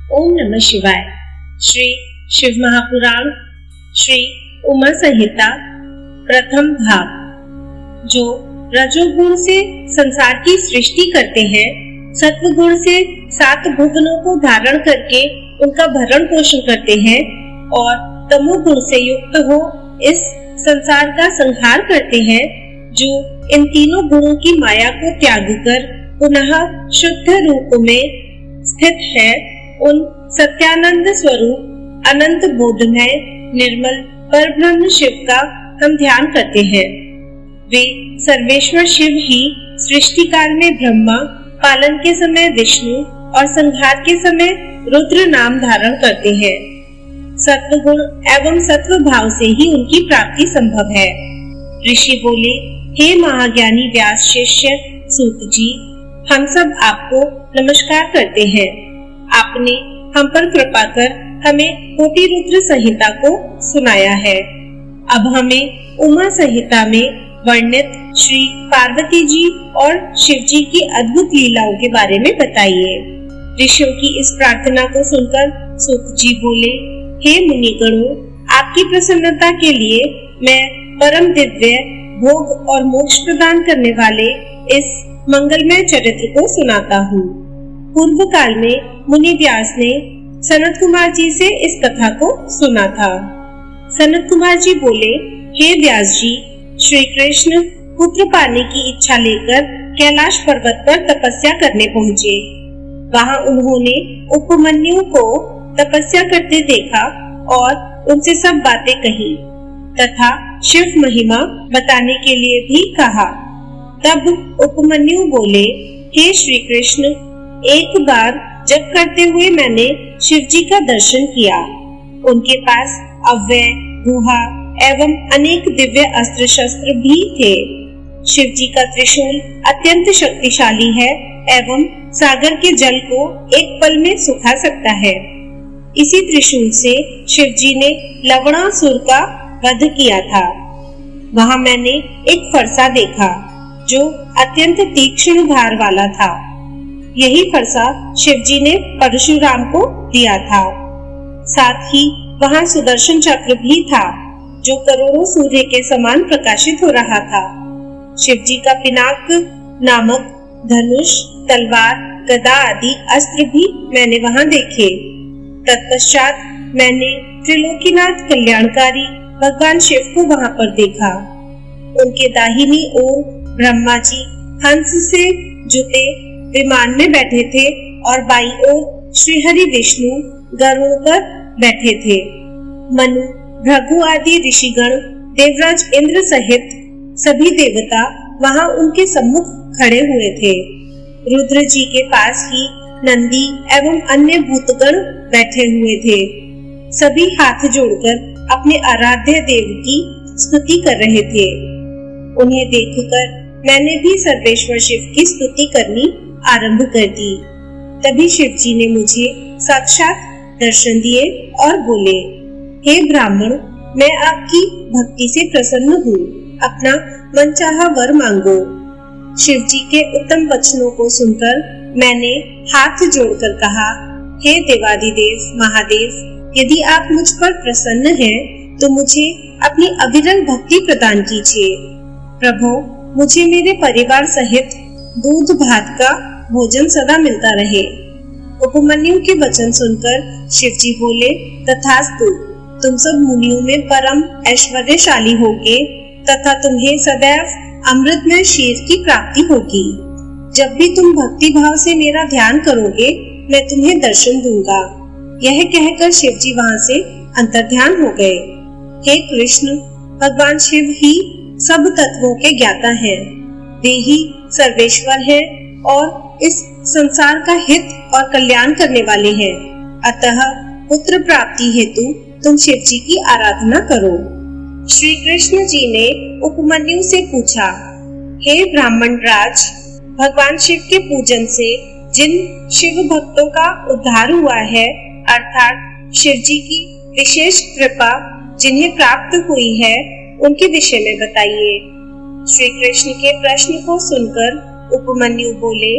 ओम नमः शिवाय। श्री शिव महापुराण श्री उमा संहिता प्रथम भाग। जो रजोगुण से संसार की सृष्टि करते हैं, सत्वगुण से 7 भुवनों को धारण करके उनका भरण पोषण करते हैं और तमोगुण से युक्त हो इस संसार का संहार करते हैं, जो इन तीनों गुणों की माया को त्याग कर पुनः शुद्ध रूप में स्थित है, उन सत्यानंद स्वरूप अनंत बोधमय निर्मल परब्रह्म शिव का हम ध्यान करते हैं। वे सर्वेश्वर शिव ही सृष्टि काल में ब्रह्मा, पालन के समय विष्णु और संहार के समय रुद्र नाम धारण करते हैं। सत्व गुण एवं सत्व भाव से ही उनकी प्राप्ति संभव है। ऋषि बोले, हे महाज्ञानी व्यास शिष्य सूत जी, हम सब आपको नमस्कार करते हैं। आपने हम पर कृपा कर हमें कोटि रुद्र संहिता को सुनाया है। अब हमें उमा संहिता में वर्णित श्री पार्वती जी और शिव जी की अद्भुत लीलाओं के बारे में बताइए। ऋषियों की इस प्रार्थना को सुनकर सूत जी बोले, हे मुनिगणों, आपकी प्रसन्नता के लिए मैं परम दिव्य भोग और मोक्ष प्रदान करने वाले इस मंगलमय चरित्र को सुनाता हूँ। पूर्व काल में मुनि व्यास ने सनत कुमार जी से इस कथा को सुना था। सनत कुमार जी बोले, हे व्यास जी, श्री कृष्ण पुत्र पाने की इच्छा लेकर कैलाश पर्वत पर तपस्या करने पहुँचे। वहाँ उन्होंने उपमन्यु को तपस्या करते देखा और उनसे सब बातें कही तथा शिव महिमा बताने के लिए भी कहा। तब उपमन्यु बोले, हे श्री कृष्ण, एक बार जप करते हुए मैंने शिव जी का दर्शन किया। उनके पास अव्यय, गुहा एवं अनेक दिव्य अस्त्र शस्त्र भी थे। शिव जी का त्रिशूल अत्यंत शक्तिशाली है एवं सागर के जल को एक पल में सुखा सकता है। इसी त्रिशूल से शिव जी ने लवणासुर का वध किया था। वहाँ मैंने एक फरसा देखा जो अत्यंत तीक्ष्ण धार वाला था। यही फरसा शिव जी ने परशुराम को दिया था। साथ ही वहाँ सुदर्शन चक्र भी था जो करोड़ों सूर्य के समान प्रकाशित हो रहा था। शिव जी का पिनाक नामक धनुष, तलवार, गदा आदि अस्त्र भी मैंने वहाँ देखे। तत्पश्चात मैंने त्रिलोकीनाथ कल्याणकारी भगवान शिव को वहाँ पर देखा। उनके दाहिनी ओर ब्रह्मा जी हंस से जुते विमान में बैठे थे और बाईं ओर श्री हरि विष्णु गरुड़ पर बैठे थे। मनु, भृगु आदि ऋषिगण, देवराज इंद्र सहित सभी देवता वहां उनके सम्मुख खड़े हुए थे। रुद्र जी के पास ही नंदी एवं अन्य भूतगण बैठे हुए थे। सभी हाथ जोड़कर अपने आराध्य देव की स्तुति कर रहे थे। उन्हें देखकर मैंने भी सर्वेश्वर शिव की स्तुति करनी आरंभ कर दी। तभी शिव जी ने मुझे साक्षात दर्शन दिए और बोले, हे ब्राह्मण, मैं आपकी भक्ति से प्रसन्न हूँ, अपना मनचाहा वर मांगो। शिव जी के उत्तम वचनों को सुनकर मैंने हाथ जोड़कर कहा, हे देवादिदेव महादेव, यदि आप मुझ पर प्रसन्न हैं तो मुझे अपनी अविरल भक्ति प्रदान कीजिए। प्रभु, मुझे मेरे परिवार सहित दूध भात का भोजन सदा मिलता रहे। उपमन्यु के वचन सुनकर शिव जी बोले, तथास्तु, तुम सब मुनियों में परम ऐश्वर्यशाली होगे तथा तुम्हें सदैव अमृतमय शीर की प्राप्ति होगी। जब भी तुम भक्ति भाव से मेरा ध्यान करोगे, मैं तुम्हें दर्शन दूंगा। यह कहकर शिव जी वहाँ से अंतर्ध्यान हो गए। हे कृष्ण, भगवान शिव ही सब तत्वों के ज्ञाता हैं। वे ही सर्वेश्वर हैं और इस संसार का हित और कल्याण करने वाले हैं। अतः पुत्र प्राप्ति हेतु तुम शिव जी की आराधना करो। श्री कृष्ण जी ने उपमन्यु से पूछा, हे ब्राह्मण राज, भगवान शिव के पूजन से जिन शिव भक्तों का उद्धार हुआ है, अर्थात शिव जी की विशेष कृपा जिन्हें प्राप्त हुई है, उनके विषय में बताइए। श्री कृष्ण के प्रश्न को सुनकर उपमन्यु बोले,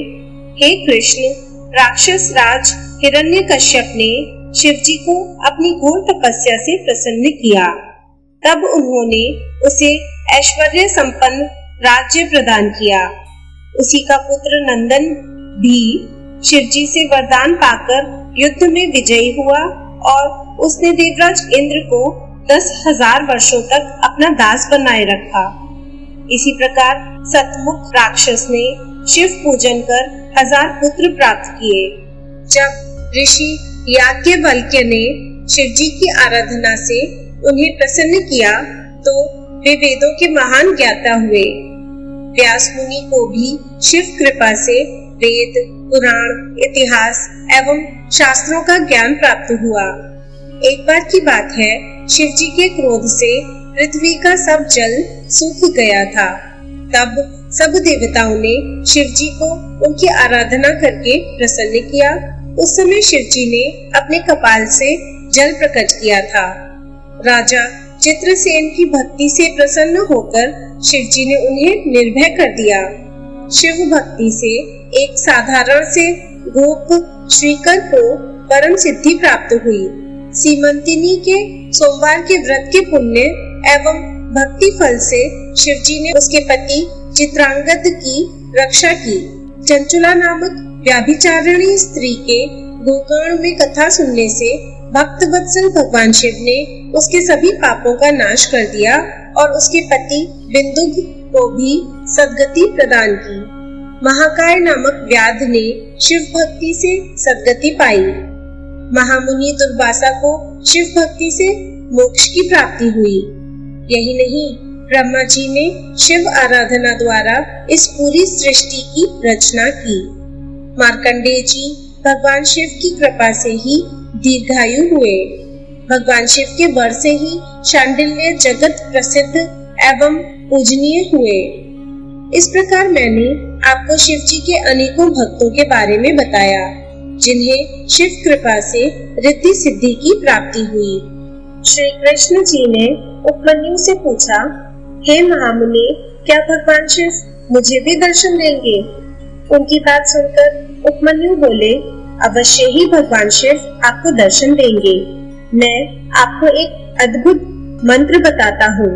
हे कृष्ण, राक्षस राज हिरण्यकश्यप ने शिव जी को अपनी घोर तपस्या से प्रसन्न किया। तब उन्होंने उसे ऐश्वर्य संपन्न राज्य प्रदान किया। उसी का पुत्र नंदन भी शिव जी से वरदान पाकर युद्ध में विजयी हुआ और उसने देवराज इंद्र को 10,000 वर्षों तक अपना दास बनाए रखा। इसी प्रकार सतमुख राक्षस ने शिव पूजन कर 1000 पुत्र प्राप्त किए। जब ऋषि याज्ञवल्क्य ने शिव जी की आराधना से उन्हें प्रसन्न किया तो वे वेदों के महान ज्ञाता हुए। व्यास मुनि को भी शिव कृपा से वेद, पुराण, इतिहास एवं शास्त्रों का ज्ञान प्राप्त हुआ। एक बार की बात है, शिव जी के क्रोध से पृथ्वी का सब जल सूख गया था। तब सब देवताओं ने शिव जी को उनकी आराधना करके प्रसन्न किया। उस समय शिव जी ने अपने कपाल से जल प्रकट किया था। राजा चित्रसेन की भक्ति से प्रसन्न होकर शिव जी ने उन्हें निर्भय कर दिया। शिव भक्ति से एक साधारण से गोप श्रीकर को परम सिद्धि प्राप्त हुई। सीमंतिनी के सोमवार के व्रत के पुण्य एवं भक्ति फल से शिव जी ने उसके पति चित्रांगद की रक्षा की। चंचुला नामक व्याभिचारिणी स्त्री के गोकर्ण में कथा सुनने से भक्त वत्सल भगवान शिव ने उसके सभी पापों का नाश कर दिया और उसके पति बिंदुक को भी सद्गति प्रदान की। महाकाय नामक व्याध ने शिव भक्ति से सद्गति पाई। महामुनि दुर्वासा को शिव भक्ति से मोक्ष की प्राप्ति हुई। यही नहीं, ब्रह्मा जी ने शिव आराधना द्वारा इस पूरी सृष्टि की रचना की। मार्कंडेय जी भगवान शिव की कृपा से ही दीर्घायु हुए। भगवान शिव के वर से ही शांडिल्य जगत प्रसिद्ध एवं पूजनीय हुए। इस प्रकार मैंने आपको शिव जी के अनेकों भक्तों के बारे में बताया जिन्हें शिव कृपा से रिद्धि सिद्धि की प्राप्ति हुई। श्री कृष्ण जी ने उपमन्यु से पूछा, हे महामुनि, क्या भगवान शिव मुझे भी दर्शन देंगे? उनकी बात सुनकर उपमन्यु बोले, अवश्य ही भगवान शिव आपको दर्शन देंगे। मैं आपको एक अद्भुत मंत्र बताता हूँ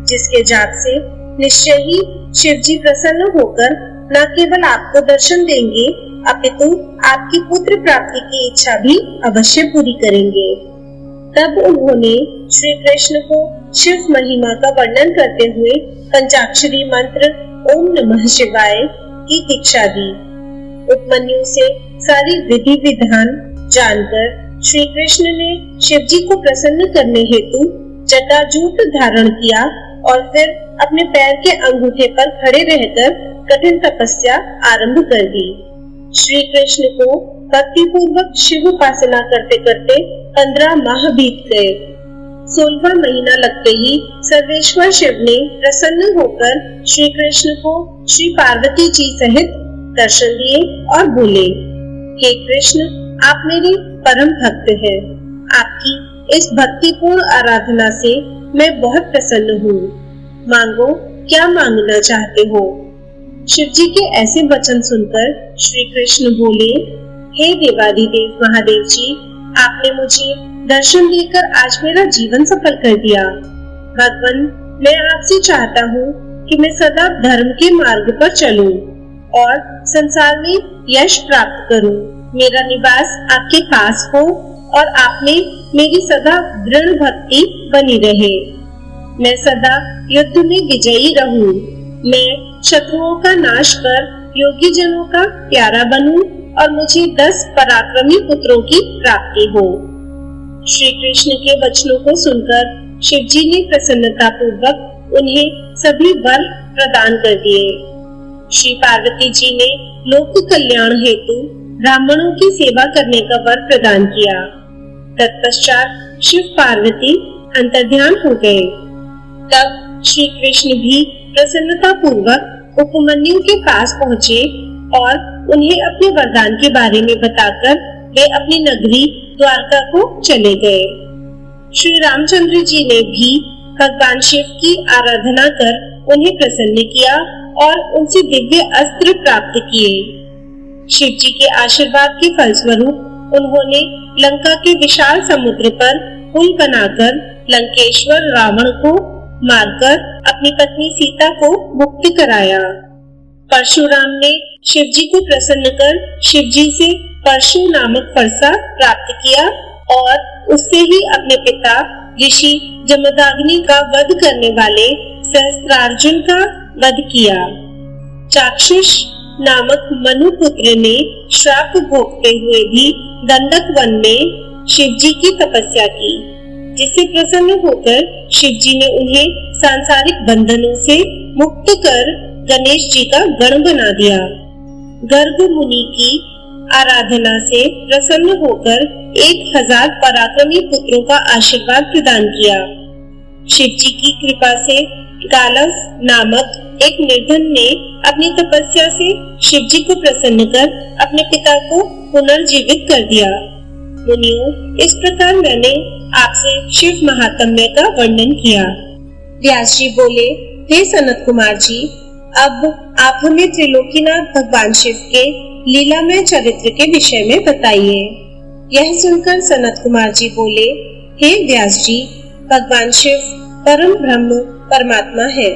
जिसके जाप से निश्चय ही शिव जी प्रसन्न होकर न केवल आपको दर्शन देंगे अपितु आपकी पुत्र प्राप्ति की इच्छा भी अवश्य पूरी करेंगे। तब उन्होंने श्री कृष्ण को शिव महिमा का वर्णन करते हुए पंचाक्षरी मंत्र ओम नमः शिवाय की दीक्षा दी। उपमन्यु से सारी विधि विधान जानकर श्री कृष्ण ने शिव जी को प्रसन्न करने हेतु जटाजूट धारण किया और फिर अपने पैर के अंगूठे पर खड़े रहकर कठिन तपस्या आरंभ कर दी। श्री कृष्ण को भक्ति पूर्वक शिव उपासना करते करते 15 माह बीत गए। 16वां महीना लगते ही सर्वेश्वर शिव ने प्रसन्न होकर श्री कृष्ण को श्री पार्वती जी सहित दर्शन दिए और बोले, हे कृष्ण, आप मेरे परम भक्त हैं। आपकी इस भक्तिपूर्ण आराधना से मैं बहुत प्रसन्न हूँ। मांगो, क्या मांगना चाहते हो? शिव जी के ऐसे वचन सुनकर श्री कृष्ण बोले, हे देवादिदेव महादेव जी, आपने मुझे दर्शन देकर आज मेरा जीवन सफल कर दिया। भगवान, मैं आपसे चाहता हूँ कि मैं सदा धर्म के मार्ग पर चलूं और संसार में यश प्राप्त करूं। मेरा निवास आपके पास हो और आप में मेरी सदा दृढ़ भक्ति बनी रहे। मैं सदा युद्ध में विजयी रहूं। मैं शत्रुओं का नाश कर योगी जनों का प्यारा बनूं और मुझे 10 पराक्रमी पुत्रों की प्राप्ति हो। श्री कृष्ण के वचनों को सुनकर शिव जी ने प्रसन्नता पूर्वक उन्हें सभी वर प्रदान कर दिए। श्री पार्वती जी ने लोक कल्याण हेतु ब्राह्मणों की सेवा करने का वर प्रदान किया। तत्पश्चात शिव पार्वती अंतर्ध्यान हो गए। तब श्री कृष्ण भी प्रसन्नता पूर्वक उपमन्यु के पास पहुँचे और उन्हें अपने वरदान के बारे में बताकर वे अपनी नगरी द्वारका को चले गए। श्री रामचंद्र जी ने भी भगवान शिव की आराधना कर उन्हें प्रसन्न किया और उनसे दिव्य अस्त्र प्राप्त किए। शिव जी के आशीर्वाद के फलस्वरूप उन्होंने लंका के विशाल समुद्र पर पुल बनाकर लंकेश्वर रावण को मारकर अपनी पत्नी सीता को मुक्त कराया। परशुराम ने शिव जी को प्रसन्न कर शिव जी से परशु नामक फरसा प्राप्त किया और उससे ही अपने पिता ऋषि जमदग्नि का वध करने वाले सहस्त्रार्जुन का वध किया। चाक्षुष नामक मनु पुत्र ने श्राप भोगते हुए भी दंडक वन में शिव जी की तपस्या की, जिससे प्रसन्न होकर शिव जी ने उन्हें सांसारिक बंधनों से मुक्त कर गणेश जी का गण बना दिया। गर्ग मुनि की आराधना से प्रसन्न होकर 1000 पराक्रमी पुत्रों का आशीर्वाद प्रदान किया। शिव जी की कृपा से गालव नामक एक निर्धन ने अपनी तपस्या से शिव जी को प्रसन्न कर अपने पिता को पुनर्जीवित कर दिया। मुनियों, इस प्रकार मैंने आपसे शिव महात्म्य का वर्णन किया। व्यास जी बोले, हे सनत कुमार जी, अब आप हमें त्रिलोकीनाथ भगवान शिव के लीलामय चरित्र के विषय में बताइए। यह सुनकर सनत कुमार जी बोले, हे व्यास जी, भगवान शिव परम ब्रह्म परमात्मा है,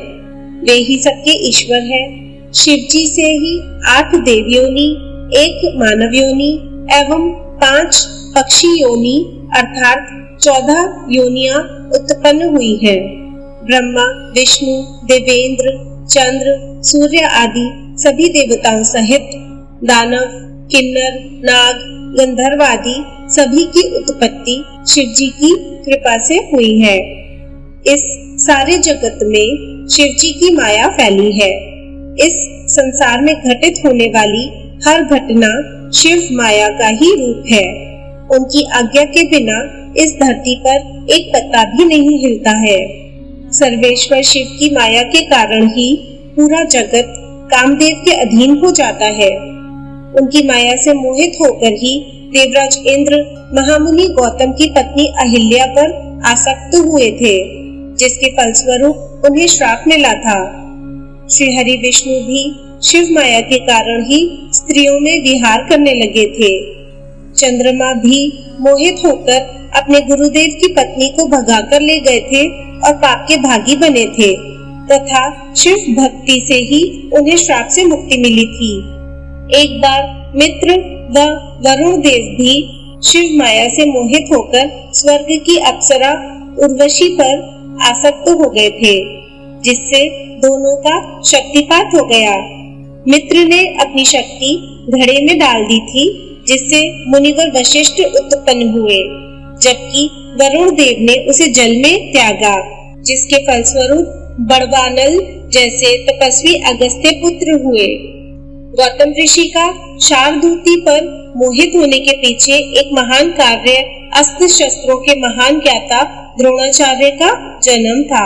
वे ही सबके ईश्वर है। शिव जी से ही 8 देव योनि, 1 मानव योनि एवं 5 पक्षी योनि अर्थात 14 योनियां उत्पन्न हुई है। ब्रह्मा, विष्णु, देवेंद्र, चंद्र, सूर्य आदि सभी देवताओं सहित दानव, किन्नर, नाग, गंधर्व आदि सभी की उत्पत्ति शिव जी की कृपा से हुई है। इस सारे जगत में शिव जी की माया फैली है। इस संसार में घटित होने वाली हर घटना शिव माया का ही रूप है। उनकी आज्ञा के बिना इस धरती पर एक पत्ता भी नहीं हिलता है। सर्वेश्वर शिव की माया के कारण ही पूरा जगत कामदेव के अधीन हो जाता है। उनकी माया से मोहित होकर ही देवराज इंद्र महामुनि गौतम की पत्नी अहिल्या पर आसक्त हुए थे, जिसके फलस्वरूप उन्हें श्राप मिला था। श्री हरि विष्णु भी शिव माया के कारण ही स्त्रियों में विहार करने लगे थे। चंद्रमा भी मोहित होकर अपने गुरुदेव की पत्नी को भगाकर ले गए थे और पाप के भागी बने थे, तथा शिव भक्ति से ही उन्हें श्राप से मुक्ति मिली थी। एक बार मित्र व वरुण देव भी शिव माया से मोहित होकर स्वर्ग की अप्सरा उर्वशी पर आसक्त हो गए थे, जिससे दोनों का शक्तिपात हो गया। मित्र ने अपनी शक्ति घड़े में डाल दी थी, जिससे मुनिवर वशिष्ठ उत्पन्न हुए, जबकि वरुण देव ने उसे जल में त्यागा, जिसके फलस्वरूप बड़वानल जैसे तपस्वी अगस्त्य पुत्र हुए। गौतम ऋषि का शार्दूती पर मोहित होने के पीछे एक महान कार्य अस्त्र शस्त्रों के महान ज्ञाता द्रोणाचार्य का जन्म था।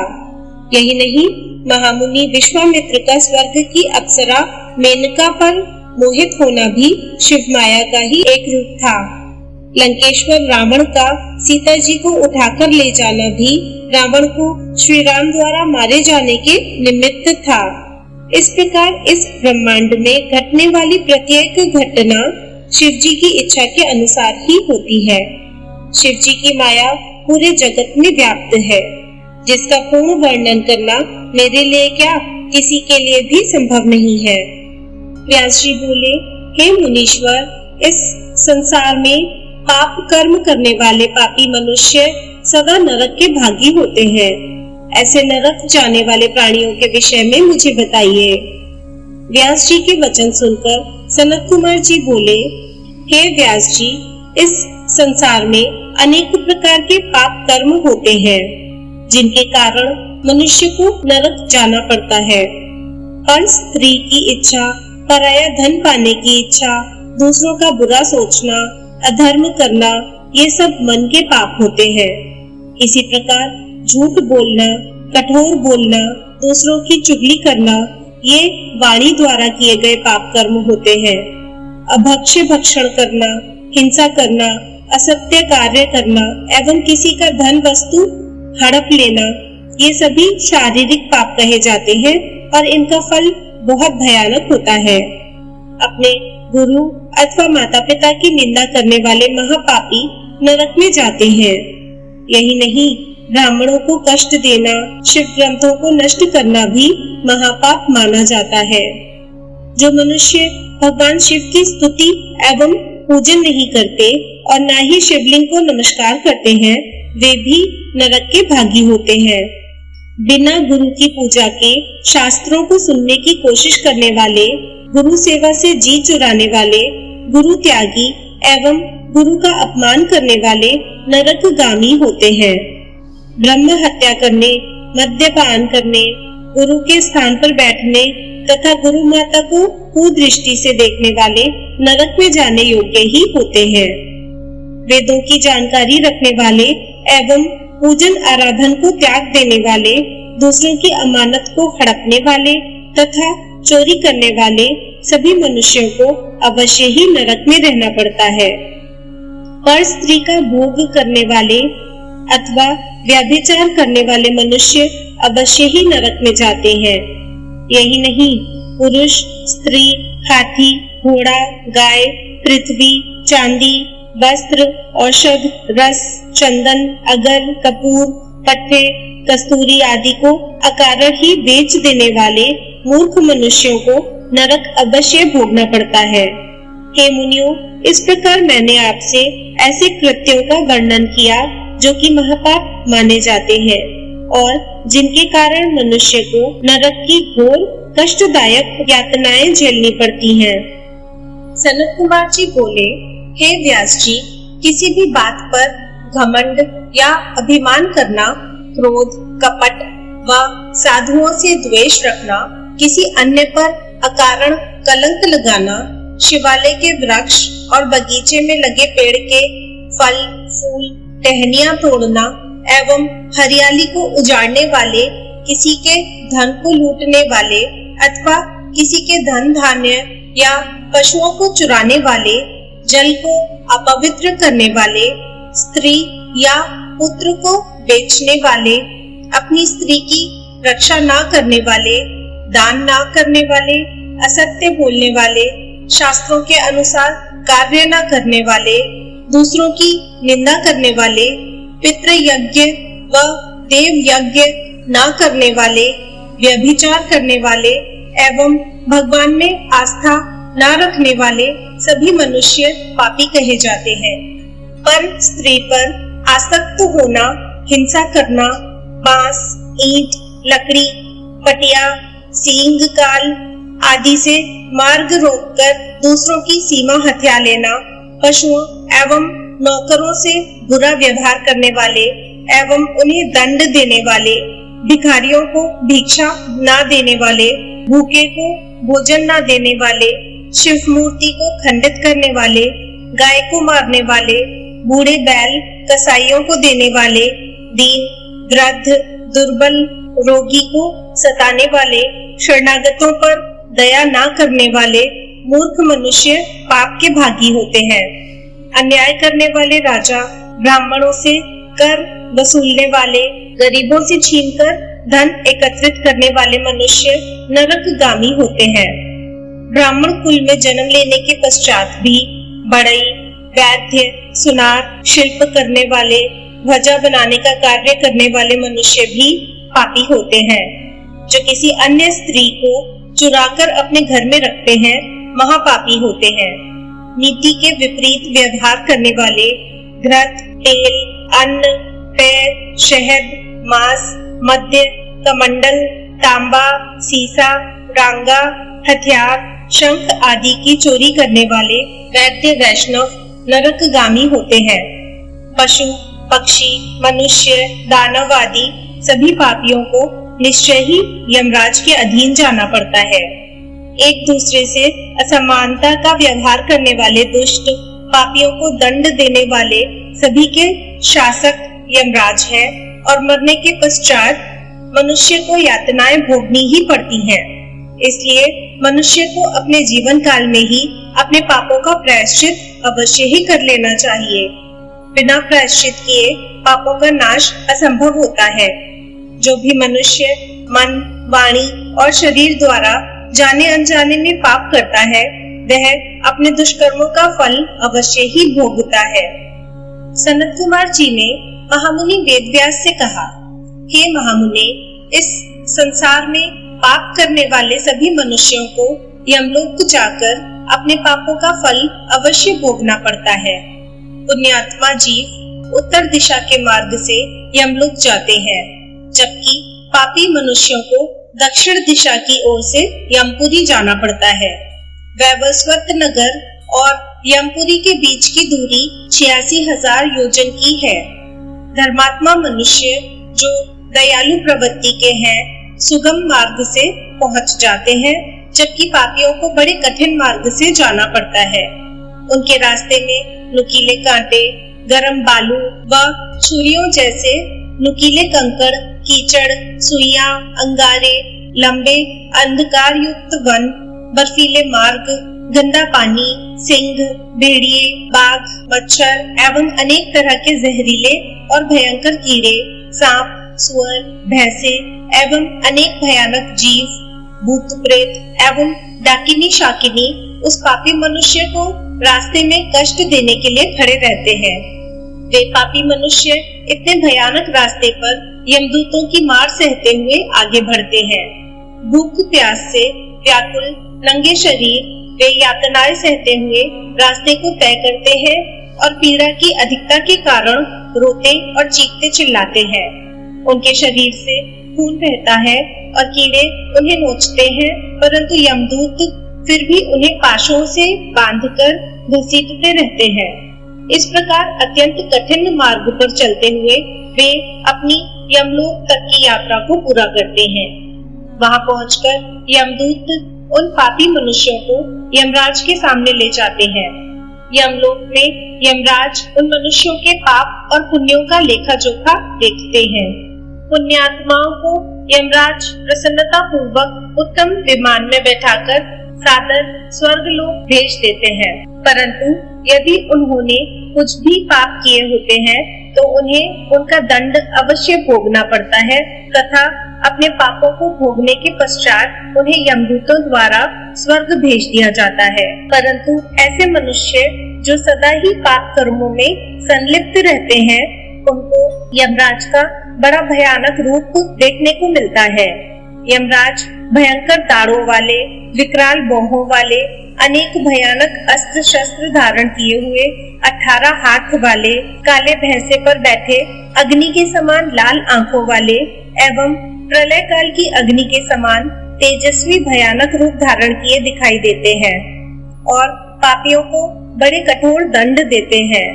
यही नहीं, महामुनि विश्वामित्र का स्वर्ग की अप्सरा मेनका पर मोहित होना भी शिव माया का ही एक रूप था। लंकेश्वर रावण का सीता जी को उठाकर ले जाना भी रावण को श्री राम द्वारा मारे जाने के निमित्त था। इस प्रकार इस ब्रह्मांड में घटने वाली प्रत्येक घटना शिव जी की इच्छा के अनुसार ही होती है। शिव जी की माया पूरे जगत में व्याप्त है, जिसका पूर्ण वर्णन करना मेरे लिए क्या किसी के लिए भी संभव नहीं है। व्यास जी बोले, हे मुनीश्वर, इस संसार में पाप कर्म करने वाले पापी मनुष्य सदा नरक के भागी होते हैं। ऐसे नरक जाने वाले प्राणियों के विषय में मुझे बताइए। व्यास जी के वचन सुनकर सनत कुमार जी बोले, हे व्यास जी, इस संसार में अनेक प्रकार के पाप कर्म होते हैं, जिनके कारण मनुष्य को नरक जाना पड़ता है। पर स्त्री की इच्छा, पराया धन पाने की इच्छा, दूसरों का बुरा सोचना, अधर्म करना, ये सब मन के पाप होते हैं। इसी प्रकार झूठ बोलना, कठोर बोलना, दूसरों की चुगली करना, ये वाणी द्वारा किए गए पाप कर्म होते हैं। अभक्ष्य भक्षण करना, हिंसा करना, असत्य कार्य करना एवं किसी का धन वस्तु हड़प लेना, ये सभी शारीरिक पाप कहे जाते हैं और इनका फल बहुत भयानक होता है। अपने गुरु अथवा माता पिता की निंदा करने वाले महापापी नरक में जाते हैं। यही नहीं, ब्राह्मणों को कष्ट देना, शिव ग्रंथों को नष्ट करना भी महापाप माना जाता है। जो मनुष्य भगवान शिव की स्तुति एवं पूजन नहीं करते और न ही शिवलिंग को नमस्कार करते हैं, वे भी नरक के भागी होते हैं। बिना गुरु की पूजा के शास्त्रों को सुनने की कोशिश करने वाले, गुरु सेवा से जी चुराने वाले, गुरु त्यागी एवं गुरु का अपमान करने वाले नरकगामी होते हैं। ब्रह्म हत्या करने, मद्यपान करने, गुरु के स्थान पर बैठने तथा गुरु माता को कुदृष्टि से देखने वाले नरक में जाने योग्य ही होते हैं। वेदों की जानकारी रखने वाले एवं पूजन आराधन को त्याग देने वाले, दूसरों की अमानत को हड़पने वाले तथा चोरी करने वाले सभी मनुष्यों को अवश्य ही नरक में रहना पड़ता है। पर स्त्री का भोग करने वाले अथवा व्यभिचार करने वाले मनुष्य अवश्य ही नरक में जाते हैं। यही नहीं, पुरुष, स्त्री, हाथी, घोड़ा, गाय, पृथ्वी, चांदी, वस्त्र, औषध, रस, चंदन, अगर, कपूर, पट्टे, कस्तूरी आदि को अकारण ही बेच देने वाले मूर्ख मनुष्यों को नरक अवश्य भोगना पड़ता है। हे मुनियों, इस प्रकार मैंने आपसे ऐसे कृत्यों का वर्णन किया जो कि महापाप माने जाते हैं और जिनके कारण मनुष्य को नरक की घोर कष्टदायक यातनाएं झेलनी पड़ती हैं। सनत कुमार जी बोले, हे व्यास जी, किसी भी बात पर घमंड या अभिमान करना, क्रोध, कपट व साधुओं से द्वेष रखना, किसी अन्य पर अकारण कलंक लगाना, शिवालय के वृक्ष और बगीचे में लगे पेड़ के फल, फूल, टहनियां तोड़ना एवं हरियाली को उजाड़ने वाले, किसी के धन को लूटने वाले अथवा किसी के धन धान्य या पशुओं को चुराने वाले, जल को अपवित्र करने वाले, स्त्री या पुत्र को बेचने वाले, अपनी स्त्री की रक्षा ना करने वाले, दान ना करने वाले, असत्य बोलने वाले, शास्त्रों के अनुसार कार्य ना करने वाले, दूसरों की निंदा करने वाले, पितृ यज्ञ व देव यज्ञ ना करने वाले, व्यभिचार करने वाले एवं भगवान में आस्था ना रखने वाले सभी मनुष्य पापी कहे जाते हैं। पर स्त्री पर आसक्त होना, हिंसा करना, बांस, ईंट, लकड़ी, पटिया, सींग काल आदि से मार्ग रोककर दूसरों की सीमा हथिया लेना, पशुओं एवं नौकरों से बुरा व्यवहार करने वाले एवं उन्हें दंड देने वाले, भिखारियों को भिक्षा ना देने वाले, भूखे को भोजन ना देने वाले, शिव मूर्ति को खंडित करने वाले, गाय को मारने वाले, बूढ़े बैल कसाईयों को देने वाले, दीन, वृद्ध, दुर्बल, रोगी को सताने वाले, शरणागतों पर दया ना करने वाले मूर्ख मनुष्य पाप के भागी होते हैं। अन्याय करने वाले राजा, ब्राह्मणों से कर वसूलने वाले, गरीबों से छीनकर धन एकत्रित करने वाले मनुष्य नरकगामी होते हैं। ब्राह्मण कुल में जन्म लेने के पश्चात भी बढ़ई, वैद्य, सुनार, शिल्प करने वाले, ध्वजा बनाने का कार्य करने वाले मनुष्य भी पापी होते हैं। जो किसी अन्य स्त्री को चुराकर अपने घर में रखते हैं, महापापी होते हैं। नीति के विपरीत व्यवहार करने वाले, घृत, तेल, अन्न, पैर, शहद, मांस, मद्य, कमंडल, तांबा, सीसा, रांगा, हथियार, शंख आदि की चोरी करने वाले वैद्य वैष्णव नरकगामी होते हैं। पशु, पक्षी, मनुष्य, दानव आदि सभी पापियों को निश्चय ही यमराज के अधीन जाना पड़ता है। एक दूसरे से असमानता का व्यवहार करने वाले दुष्ट पापियों को दंड देने वाले सभी के शासक यमराज है और मरने के पश्चात मनुष्य को यातनाएं भोगनी ही पड़ती हैं। इसलिए मनुष्य को अपने जीवन काल में ही अपने पापों का प्रायश्चित अवश्य ही कर लेना चाहिए। बिना प्रायश्चित किए पापों का नाश असंभव होता है। जो भी मनुष्य मन, वाणी और शरीर द्वारा जाने अनजाने में पाप करता है, वह अपने दुष्कर्मों का फल अवश्य ही भोगता है। सनत कुमार जी ने महामुनि वेदव्यास से कहा, हे महामुनि, इस संसार में पाप करने वाले सभी मनुष्यों को यमलोक जाकर अपने पापों का फल अवश्य भोगना पड़ता है। पुण्यात्मा जीव उत्तर दिशा के मार्ग से यमलोक जाते हैं, जबकि पापी मनुष्यों को दक्षिण दिशा की ओर से यमपुरी जाना पड़ता है। वैवस्वत नगर और यमपुरी के बीच की दूरी 86,000 योजन की है। धर्मात्मा मनुष्य जो दयालु प्रवृत्ति के हैं, सुगम मार्ग से पहुंच जाते हैं, जबकि पापियों को बड़े कठिन मार्ग से जाना पड़ता है। उनके रास्ते में नुकीले कांटे, गरम बालू व छुरियों जैसे नुकीले कंकड़, कीचड़, सुइयां, अंगारे, लंबे अंधकार युक्त वन, बर्फीले मार्ग, गंदा पानी, सिंह, भेड़िए, बाघ, मच्छर एवं अनेक तरह के जहरीले और भयंकर कीड़े, सांप, सुअर, भैंसे एवं अनेक भयानक जीव, भूत प्रेत एवं डाकिनी शाकिनी उस पापी मनुष्य को रास्ते में कष्ट देने के लिए खड़े रहते हैं। वे पापी मनुष्य इतने भयानक रास्ते पर यमदूतों की मार सहते हुए आगे बढ़ते हैं। भूख प्यास से व्याकुल नंगे शरीर वे यातनाएं सहते हुए रास्ते को तय करते हैं और पीड़ा की अधिकता के कारण रोते और चीखते चिल्लाते हैं। उनके शरीर से खून बहता है और कीड़े उन्हें नोचते हैं, परंतु यमदूत फिर भी उन्हें पाशों से बांधकर घसीटते रहते हैं। इस प्रकार अत्यंत कठिन मार्ग पर चलते हुए वे अपनी यमलोक तक की यात्रा को पूरा करते हैं। वहां पहुंचकर यमदूत उन पापी मनुष्यों को यमराज के सामने ले जाते हैं। यमलोक में यमराज उन मनुष्यों के पाप और पुण्यों का लेखा जोखा देखते हैं। पुण्यात्माओं को यमराज प्रसन्नता पूर्वक उत्तम विमान में बैठाकर सादर स्वर्गलोक भेज देते हैं, परंतु यदि उन्होंने कुछ भी पाप किए होते हैं तो उन्हें उनका दंड अवश्य भोगना पड़ता है तथा अपने पापों को भोगने के पश्चात उन्हें यमदूतों द्वारा स्वर्ग भेज दिया जाता है। परंतु ऐसे मनुष्य जो सदा ही पाप कर्मों में संलिप्त रहते हैं, उनको यमराज का बड़ा भयानक रूप देखने को मिलता है। यमराज भयंकर दाढ़ों वाले, विकराल भौहों वाले, अनेक भयानक अस्त्र शस्त्र धारण किए हुए, 18 हाथ वाले, काले भैंसे पर बैठे, अग्नि के समान लाल आंखों वाले एवं प्रलय काल की अग्नि के समान तेजस्वी भयानक रूप धारण किए दिखाई देते हैं और पापियों को बड़े कठोर दंड देते हैं।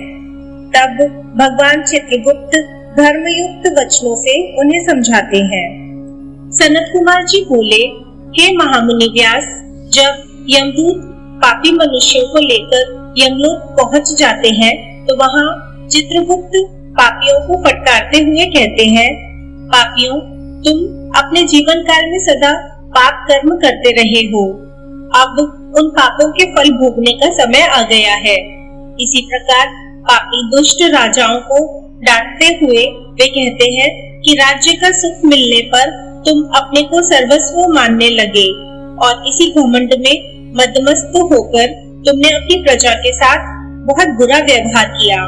तब भगवान चित्रगुप्त धर्मयुक्त वचनों से उन्हें समझाते हैं। सनत कुमार जी बोले, हे महामुनि व्यास, जब यमदूत पापी मनुष्यों को लेकर यमलोक पहुंच जाते हैं तो वहां चित्रगुप्त पापियों को फटकारते हुए कहते हैं, पापियों, तुम अपने जीवन काल में सदा पाप कर्म करते रहे हो, अब उन पापों के फल भोगने का समय आ गया है। इसी प्रकार पापी दुष्ट राजाओं को डांटते हुए वे कहते हैं कि राज्य का सुख मिलने पर तुम अपने को सर्वस्व मानने लगे और इसी घमंड में मदमस्त होकर तुमने अपनी प्रजा के साथ बहुत बुरा व्यवहार किया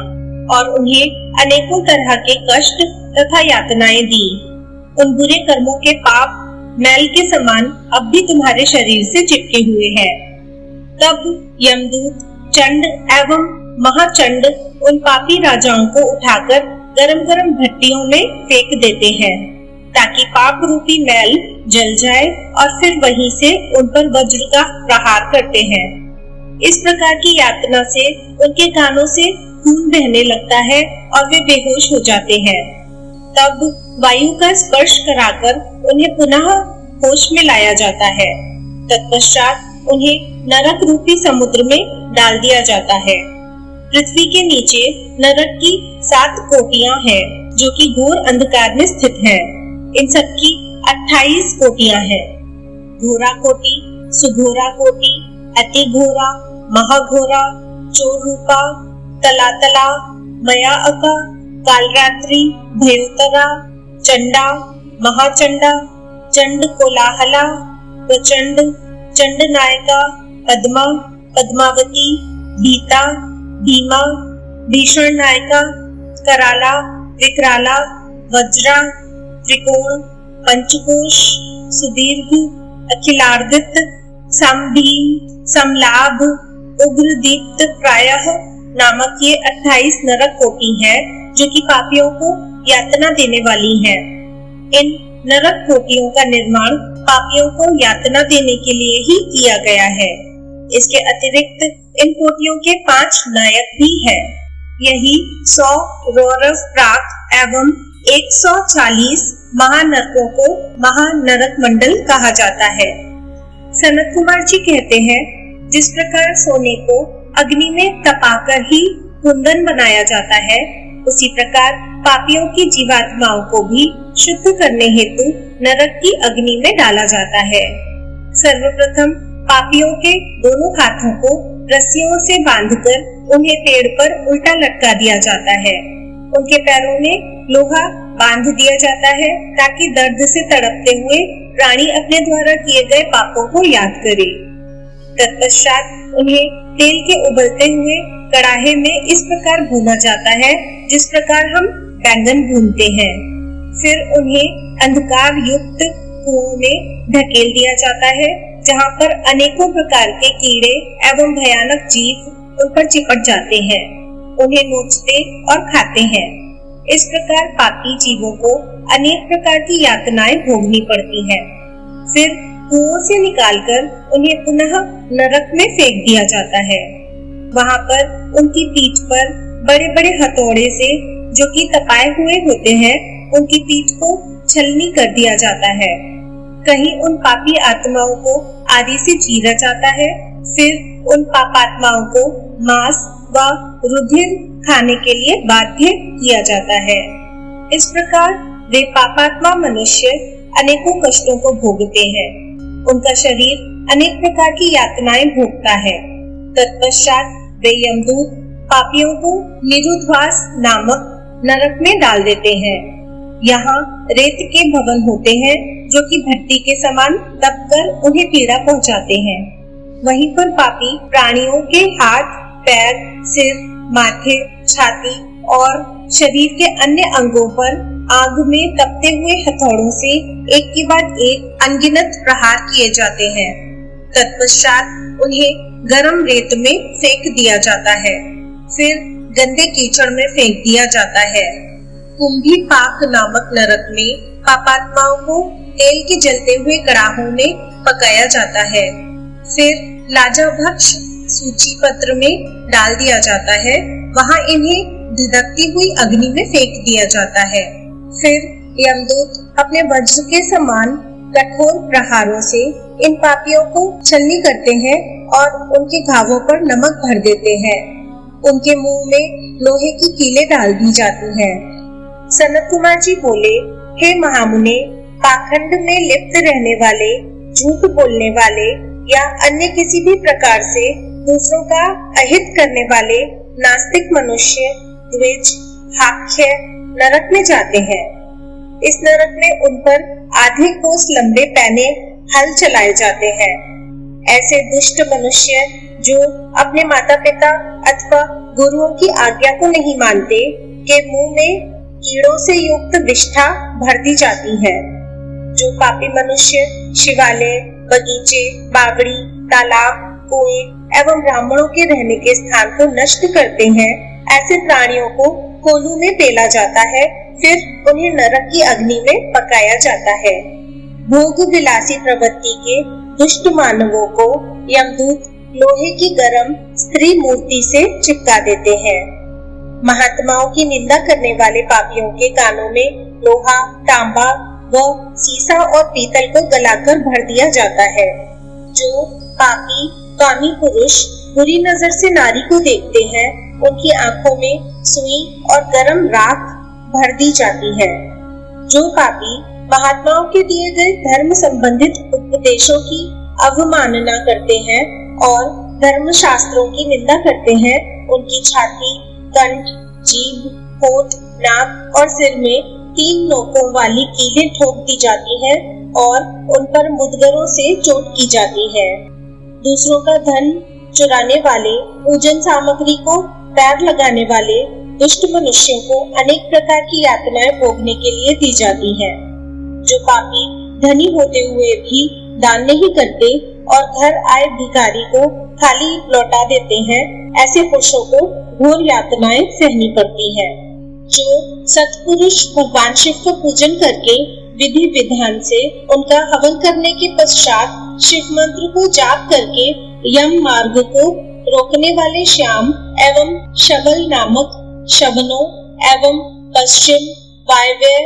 और उन्हें अनेकों तरह के कष्ट तथा यातनाएं दी। उन बुरे कर्मों के पाप मैल के समान अब भी तुम्हारे शरीर से चिपके हुए हैं। तब यमदूत, चंड एवं महाचंड उन पापी राजाओं को उठाकर गरम गरम भट्टियों में फेंक देते हैं ताकि पाप रूपी मैल जल जाए और फिर वहीं से उन पर वज्र का प्रहार करते हैं। इस प्रकार की यातना से उनके कानों से खून बहने लगता है और वे बेहोश हो जाते हैं। तब वायु का स्पर्श कराकर उन्हें पुनः होश में लाया जाता है। तत्पश्चात उन्हें नरक रूपी समुद्र में डाल दिया जाता है। पृथ्वी के नीचे नरक की 7 कोटियां हैं जो कि घोर अंधकार में स्थित हैं। इन सबकी 28 कोटियां हैं। घोरा कोटि, सुघोरा कोटि, अति घोरा, महाघोरा, चोर रूपा, तलातला, मया अका, कालरात्रि, भयोतरा, चंडा, महाचंडा, चंड कोलाहला, प्रचंड, चंड नायका, पद्मा, पद्मावती, भीता, भीमा, भीषण नायिका, कराला, विकराला, वज्रा, त्रिकोण, पंचकोश, सुदीर्घ, अखिलार्दित, समभीम, समलाभ, उग्रदीप्त प्रायः नामक ये 28 नरक कोटि है जो कि पापियों को यातना देने वाली हैं। इन नरक कोटियों का निर्माण पापियों को यातना देने के लिए ही किया गया है। इसके अतिरिक्त इन कोटियों के 5 नायक भी हैं। यही 100 रौरव प्राक एवं 140 महानरकों को महानरक मंडल कहा जाता है। सनत कुमार जी कहते हैं, जिस प्रकार सोने को अग्नि में तपाकर ही कुंदन बनाया जाता है, उसी प्रकार पापियों की जीवात्माओं को भी शुद्ध करने हेतु नरक की अग्नि में डाला जाता है। सर्वप्रथम पापियों के दोनों हाथों को रस्सियों से बांधकर उन्हें पेड़ पर उल्टा लटका दिया जाता है। उनके पैरों में लोहा बांध दिया जाता है ताकि दर्द से तड़पते हुए प्राणी अपने द्वारा किए गए पापों को याद करे। तत्पश्चात उन्हें तेल के उबलते हुए कड़ाहे में इस प्रकार भूना जाता है जिस प्रकार हम बैंगन भूनते हैं। फिर उन्हें अंधकार युक्त कुओं में ढकेल दिया जाता है जहाँ पर अनेकों प्रकार के कीड़े एवं भयानक जीव उन पर चिपट जाते हैं, उन्हें नोचते और खाते हैं। इस प्रकार पापी जीवों को अनेक प्रकार की यातनाएं भोगनी पड़ती हैं। फिर कुओं से निकालकर उन्हें पुनः नरक में फेंक दिया जाता है। वहाँ पर उनकी पीठ पर बड़े बड़े हथौड़े से, जो कि तपाए हुए होते हैं, उनकी पीठ को छलनी कर दिया जाता है। कहीं उन पापी आत्माओं को आदि से चीरा जाता है। फिर उन पापात्माओं को मांस व रुधिर खाने के लिए बाध्य किया जाता है। इस प्रकार वे पापात्मा मनुष्य अनेकों कष्टों को भोगते हैं। उनका शरीर अनेक प्रकार की यातनाएं भोगता है। तत्पश्चात वे यमदूत पापियों को निरुद्वास नामक नरक में डाल देते हैं। यहाँ रेत के भवन होते हैं जो कि भट्टी के समान तपकर उन्हें पीड़ा पहुँचाते हैं। वहीं पर पापी प्राणियों के हाथ, पैर, सिर, माथे, छाती और शरीर के अन्य अंगों पर आग में तपते हुए हथौड़ों से एक के बाद एक अनगिनत प्रहार किए जाते हैं। तत्पश्चात उन्हें गर्म रेत में फेंक दिया जाता है। फिर गंदे कीचड़ में फेंक दिया जाता है। कुंभी पाक नामक नरक में पापात्माओं को तेल के जलते हुए कड़ाहों में पकाया जाता है। फिर लाजाभक्ष सूची पत्र में डाल दिया जाता है। वहाँ इन्हें धधकती हुई अग्नि में फेंक दिया जाता है। फिर यमदूत अपने वज्र के समान कठोर प्रहारों से इन पापियों को छलनी करते हैं और उनके घावों पर नमक भर देते हैं। उनके मुंह में लोहे की कीलें डाल दी जाती हैं। सनत कुमार जी बोले, हे महामुने, पाखंड में लिप्त रहने वाले, झूठ बोलने वाले या अन्य किसी भी प्रकार से दूसरों का अहित करने वाले नास्तिक मनुष्य द्विज हाक्य नरक में जाते हैं। इस नरक में उन पर आधे कोस लंबे पैने हल चलाए जाते हैं। ऐसे दुष्ट मनुष्य जो अपने माता पिता अथवा गुरुओं की आज्ञा को नहीं मानते, के मुंह में कीड़ों से युक्त विष्ठा भर दी जाती है। जो पापी मनुष्य शिवालय, बगीचे, बावड़ी, तालाब, कुएं एवं ब्राह्मणों के रहने के स्थान को नष्ट करते हैं, ऐसे प्राणियों को कोलू में पेला जाता है। फिर उन्हें नरक की अग्नि में पकाया जाता है। भोग विलासी प्रवृत्ति के दुष्ट मानवों को यमदूत लोहे की गरम स्त्री मूर्ति से चिपका देते हैं। महात्माओं की निंदा करने वाले पापियों के कानों में लोहा, तांबा व सीसा और पीतल को गलाकर भर दिया जाता है। जो पापी कामी पुरुष बुरी नजर से नारी को देखते हैं, उनकी आंखों में सुई और गरम राख भर दी जाती है। जो पापी महात्माओं के दिए गए धर्म संबंधित उपदेशों की अवमानना करते हैं और धर्म शास्त्रों की निंदा करते हैं, उनकी छाती, कंठ, जीभ, होठ, नाक और सिर में 3 नोकों वाली कीलें ठोक दी जाती हैं और उन पर मुद्गरों से चोट की जाती है। दूसरों का धन चुराने वाले, पूजन सामग्री को पैर लगाने वाले दुष्ट मनुष्यों को अनेक प्रकार की यातनाएं भोगने के लिए दी जाती है। जो पापी धनी होते हुए भी दान नहीं करते और घर आए भिखारी को खाली लौटा देते हैं, ऐसे पुरुषों को घोर यातनाएं सहनी पड़ती है। जो सत्पुरुष भगवान शिव का पूजन करके विधि विधान से उनका हवन करने के पश्चात शिव मंत्र को जाप करके यम मार्ग को रोकने वाले श्याम एवं शबल नामक शबनों एवं पश्चिम, वायव्य,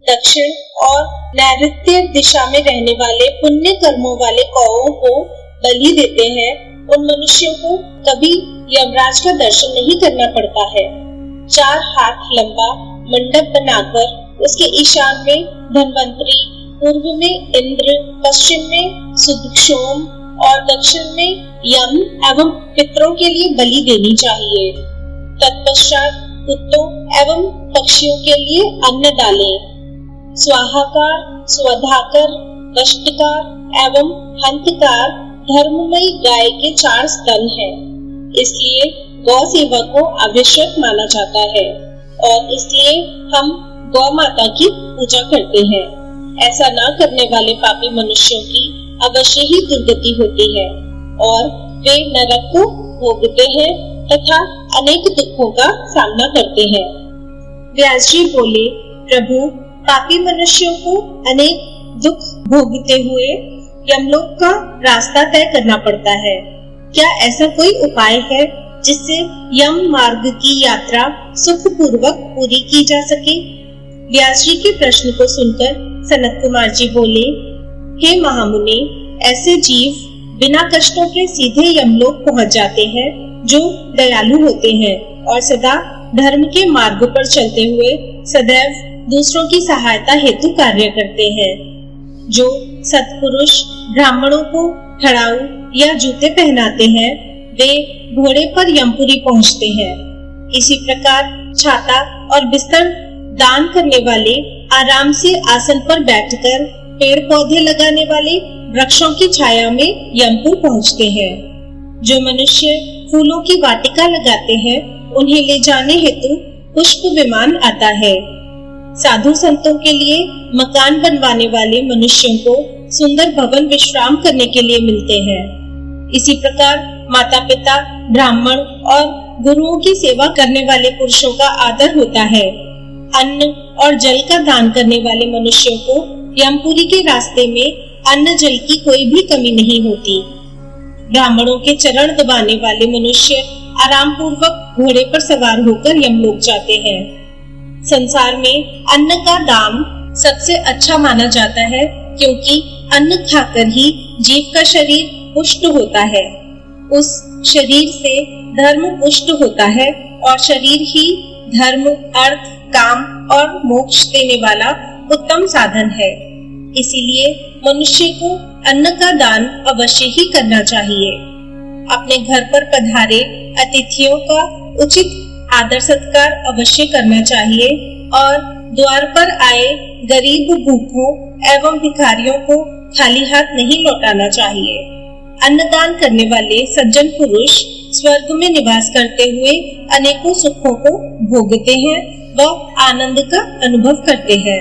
दक्षिण और नैऋत्य दिशा में रहने वाले पुण्य कर्मों वाले कौओं को बलि देते हैं, उन मनुष्यों को कभी यमराज का दर्शन नहीं करना पड़ता है। 4 हाथ लंबा मंडप बनाकर उसके ईशान में धन्वंतरी, पूर्व में इंद्र, पश्चिम में सुदक्षोम और दक्षिण में यम एवं पितरों के लिए बलि देनी चाहिए। तत्पश्चात कुत्तों एवं पक्षियों के लिए अन्न डालें। स्वाहाकार, स्वधाकर, कष्टकार एवं हंतकार धर्ममयी गाय के 4 स्तन हैं। इसलिए गौ सेवा को आवश्यक माना जाता है और इसलिए हम गौ माता की पूजा करते हैं। ऐसा न करने वाले पापी मनुष्यों की अवश्य ही दुर्गति होती है और वे नरक को भोगते हैं तथा अनेक दुखों का सामना करते हैं। व्यास जी बोले, प्रभु, पापी मनुष्यों को अनेक दुख भोगते हुए यमलोक का रास्ता तय करना पड़ता है। क्या ऐसा कोई उपाय है जिससे यम मार्ग की यात्रा सुखपूर्वक पूरी की जा सके? व्यास जी के प्रश्न को सुनकर सनत कुमार जी बोले, हे महामुनि, ऐसे जीव बिना कष्टों के सीधे यमलोक पहुंच जाते हैं जो दयालु होते हैं और सदा धर्म के मार्ग पर चलते हुए सदैव दूसरों की सहायता हेतु कार्य करते हैं। जो सत्पुरुष ब्राह्मणों को खड़ाऊ या जूते पहनाते हैं, वे घोड़े पर यमपुरी पहुंचते हैं। इसी प्रकार छाता और बिस्तर दान करने वाले आराम से आसन पर बैठकर पेड़ पौधे लगाने वाले वृक्षों की छाया में यमपुर पहुंचते हैं। जो मनुष्य फूलों की वाटिका लगाते हैं, उन्हें ले जाने हेतु पुष्प विमान आता है। साधु संतों के लिए मकान बनवाने वाले मनुष्यों को सुंदर भवन विश्राम करने के लिए मिलते हैं। इसी प्रकार माता पिता, ब्राह्मण और गुरुओं की सेवा करने वाले पुरुषों का आदर होता है। अन्न और जल का दान करने वाले मनुष्यों को यमपुरी के रास्ते में अन्न जल की कोई भी कमी नहीं होती। ब्राह्मणों के चरण दबाने वाले मनुष्य आराम पूर्वक घोड़े पर सवार होकर यमलोक जाते हैं। संसार में अन्न का दाम सबसे अच्छा माना जाता है, क्योंकि अन्न खाकर ही जीव का शरीर पुष्ट होता है। उस शरीर से धर्म पुष्ट होता है और शरीर ही धर्म, अर्थ, काम और मोक्ष देने वाला उत्तम साधन है। इसीलिए मनुष्य को अन्न का दान अवश्य ही करना चाहिए। अपने घर पर पधारे अतिथियों का उचित आदर सत्कार अवश्य करना चाहिए और द्वार पर आए गरीब, भूखों एवं भिखारियों को खाली हाथ नहीं लौटाना चाहिए। अन्नदान करने वाले सज्जन पुरुष स्वर्ग में निवास करते हुए अनेकों सुखों को भोगते हैं व आनंद का अनुभव करते हैं।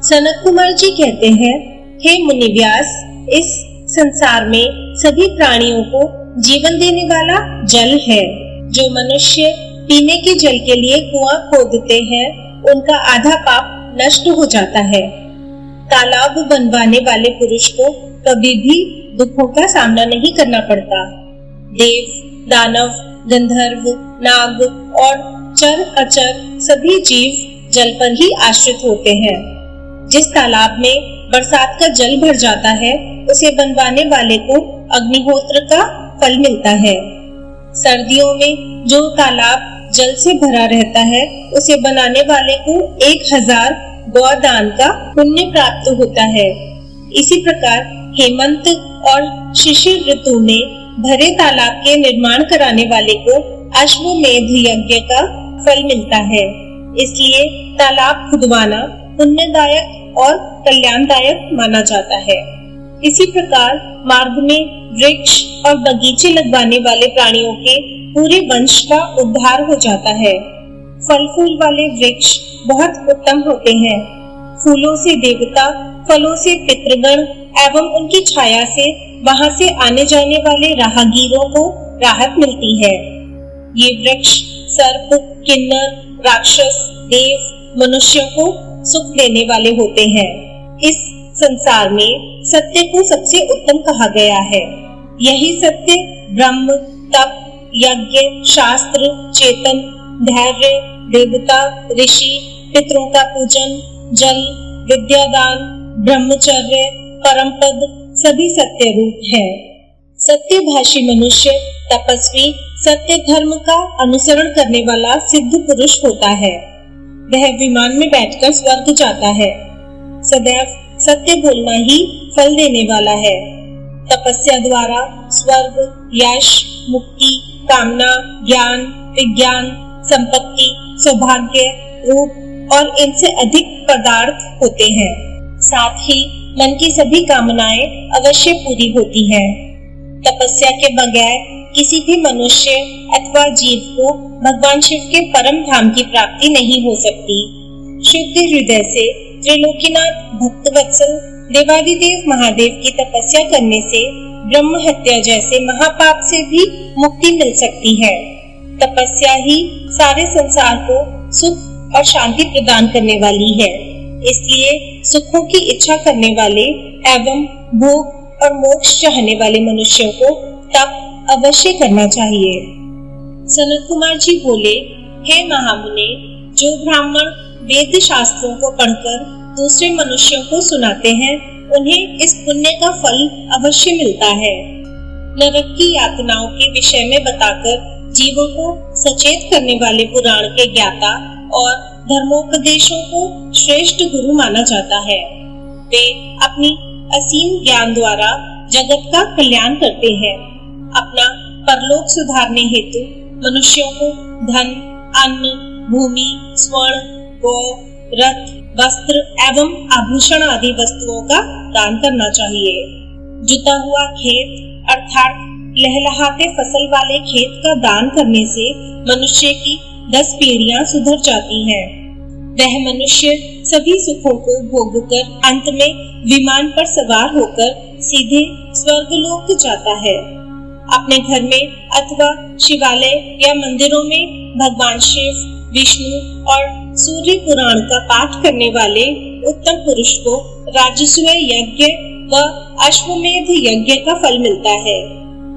सनत कुमार जी कहते हैं, हे मुनि व्यास, इस संसार में सभी प्राणियों को जीवन देने वाला जल है। जो मनुष्य पीने के जल के लिए कुआं खोदते हैं, उनका आधा पाप नष्ट हो जाता है। तालाब बनवाने वाले पुरुष को कभी भी दुखों का सामना नहीं करना पड़ता। देव, दानव, गंधर्व, नाग और चर अचर सभी जीव जल पर ही आश्रित होते हैं। जिस तालाब में बरसात का जल भर जाता है, उसे बनवाने वाले को अग्निहोत्र का फल मिलता है। सर्दियों में जो तालाब जल से भरा रहता है, उसे बनाने वाले को 1000 गौदान का पुण्य प्राप्त होता है। इसी प्रकार हेमंत और शिशिर ऋतु में भरे तालाब के निर्माण कराने वाले को अश्वमेध यज्ञ का फल मिलता है। इसलिए तालाब खुदवाना पुण्यदायक और कल्याणदायक माना जाता है। इसी प्रकार मार्ग में वृक्ष और बगीचे लगवाने वाले प्राणियों के पूरे वंश का उद्धार हो जाता है। फल फूल वाले वृक्ष बहुत उत्तम होते हैं। फूलों से देवता, फलों से पितृगण एवं उनकी छाया से वहां से आने जाने वाले राहगीरों को राहत मिलती है। ये वृक्ष सर्प, किन्नर, राक्षस, देव, मनुष्यों को सुख देने वाले होते हैं। इस संसार में सत्य को सबसे उत्तम कहा गया है। यही सत्य ब्रह्म, तप, यज्ञ, शास्त्र, चेतन, धैर्य, देवता, ऋषि, पितरों का पूजन, जल, विद्यादान, ब्रह्मचर्य, परम पद सभी सत्य रूप है। सत्यभाषी मनुष्य, तपस्वी, सत्य धर्म का अनुसरण करने वाला सिद्ध पुरुष होता है। वह विमान में बैठकर स्वर्ग जाता है। सदैव सत्य बोलना ही फल देने वाला है। तपस्या द्वारा स्वर्ग, यश, मुक्ति, कामना, ज्ञान, विज्ञान, संपत्ति, सौभाग्य, रूप और इनसे अधिक पदार्थ होते हैं। साथ ही मन की सभी कामनाएं अवश्य पूरी होती हैं। तपस्या के बगैर किसी भी मनुष्य अथवा जीव को भगवान शिव के परम धाम की प्राप्ति नहीं हो सकती। शुद्ध हृदय से त्रिलोकीनाथ भक्तवत्सल देवादिदेव महादेव की तपस्या करने से ब्रह्म हत्या जैसे महापाप से भी मुक्ति मिल सकती है। तपस्या ही सारे संसार को सुख और शांति प्रदान करने वाली है। इसलिए सुखों की इच्छा करने वाले एवं भोग और मोक्ष चाहने वाले मनुष्यों को तप अवश्य करना चाहिए। सनत कुमार जी बोले, हे महामुने, जो ब्राह्मण वेद शास्त्रों को पढ़कर दूसरे मनुष्यों को सुनाते हैं, उन्हें इस पुण्य का फल अवश्य मिलता है। नरक की यातनाओं के विषय में बताकर जीवों को सचेत करने वाले पुराण के ज्ञाता और धर्मोपदेशों को श्रेष्ठ गुरु माना जाता है। वे अपनी असीम ज्ञान द्वारा जगत का कल्याण करते हैं। अपना परलोक सुधारने हेतु मनुष्यों को धन, अन्न, भूमि, स्वर्ण, गौ, रथ, वस्त्र एवं आभूषण आदि वस्तुओं का दान करना चाहिए। जुता हुआ खेत अर्थात लहलहाते फसल वाले खेत का दान करने से मनुष्य की 10 पीढ़ियां सुधर जाती हैं। वह मनुष्य सभी सुखों को भोगकर अंत में विमान पर सवार होकर सीधे स्वर्गलोक जाता है। अपने घर में अथवा शिवालय या मंदिरों में भगवान शिव, विष्णु और सूर्य पुराण का पाठ करने वाले उत्तम पुरुष को राजसूय यज्ञ व अश्वमेध यज्ञ का फल मिलता है।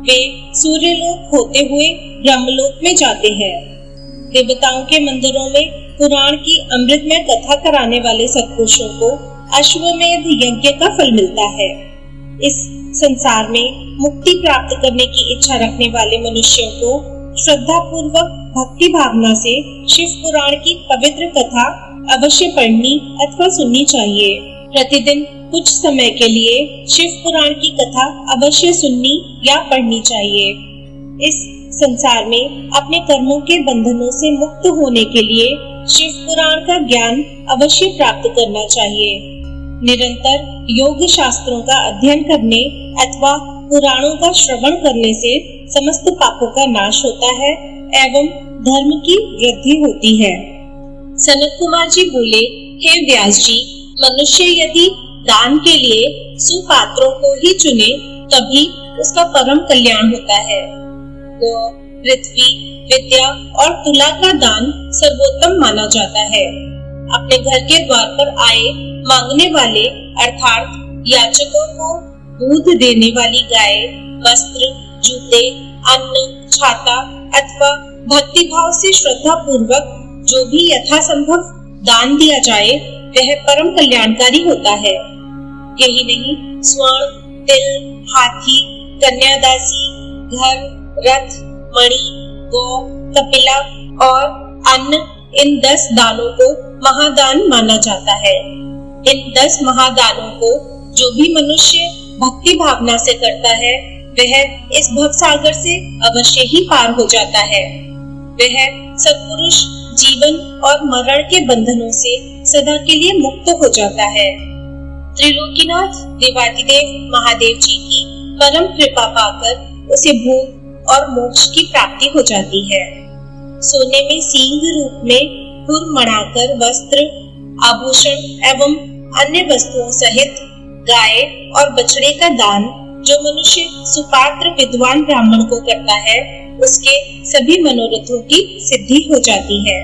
वे सूर्यलोक होते हुए ब्रह्मलोक में जाते हैं। देवताओं के मंदिरों में पुराण की अमृतमय कथा कराने वाले सत्पुरुषों को अश्वमेध यज्ञ का फल मिलता है। इस संसार में मुक्ति प्राप्त करने की इच्छा रखने वाले मनुष्यों को श्रद्धा पूर्वक भक्ति भावना से शिव पुराण की पवित्र कथा अवश्य पढ़नी अथवा सुननी चाहिए। प्रतिदिन कुछ समय के लिए शिव पुराण की कथा अवश्य सुननी या पढ़नी चाहिए। इस संसार में अपने कर्मों के बंधनों से मुक्त होने के लिए शिव पुराण का ज्ञान अवश्य प्राप्त करना चाहिए। निरंतर योग शास्त्रों का अध्ययन करने अथवा पुराणों का श्रवण करने से समस्त पापों का नाश होता है एवं धर्म की वृद्धि होती है। सनत कुमार जी बोले, हे व्यास जी, मनुष्य यदि दान के लिए सुपात्रों को ही चुने तभी उसका परम कल्याण होता है। गौ, पृथ्वी, विद्या और तुला का दान सर्वोत्तम माना जाता है। अपने घर के द्वार पर आए मांगने वाले अर्थात याचकों को दूध देने वाली गाय, वस्त्र, जूते, अन्न, छाता अथवा भक्ति भाव से श्रद्धा पूर्वक जो भी यथासंभव दान दिया जाए वह परम कल्याणकारी होता है। यही नहीं, स्वर्ण, तिल, हाथी, कन्यादासी, घर, रथ, मणि, गौ, कपिला और अन्न, इन 10 दानों को महादान माना जाता है। इन 10 महादानों को जो भी मनुष्य भक्ति भावना से करता है वह इस भवसागर से अवश्य ही पार हो जाता है। वह सत्पुरुष जीवन और मरण के बंधनों से सदा के लिए मुक्त हो जाता है। त्रिलोकीनाथ देवादिदेव महादेव जी की परम कृपा पाकर उसे भोग और मोक्ष की प्राप्ति हो जाती है। सोने में सींग रूप में खुर मढ़ाकर वस्त्र, आभूषण एवं अन्य वस्तुओं सहित गाय और बछड़े का दान जो मनुष्य सुपात्र विद्वान ब्राह्मण को करता है, उसके सभी मनोरथों की सिद्धि हो जाती है।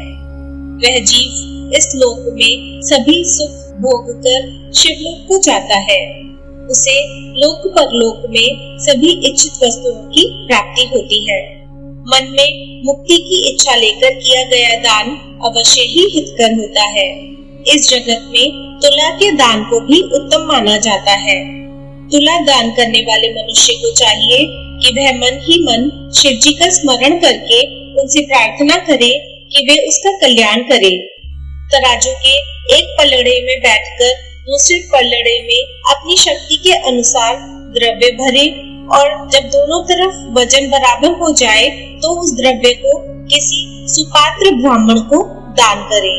वह जीव इस लोक में सभी सुख भोग कर शिवलोक को जाता है। उसे लोक परलोक में सभी इच्छित वस्तुओं की प्राप्ति होती है। मन में मुक्ति की इच्छा लेकर किया गया दान अवश्य ही हितकर होता है। इस जगत में तुला के दान को भी उत्तम माना जाता है। तुला दान करने वाले मनुष्य को चाहिए कि वह मन ही मन शिव जी का स्मरण करके उनसे प्रार्थना करे कि वे उसका कल्याण करे। तराजू के एक पलड़े में बैठकर दूसरे पलड़े में अपनी शक्ति के अनुसार द्रव्य भरे और जब दोनों तरफ वजन बराबर हो जाए तो उस द्रव्य को किसी सुपात्र ब्राह्मण को दान करें।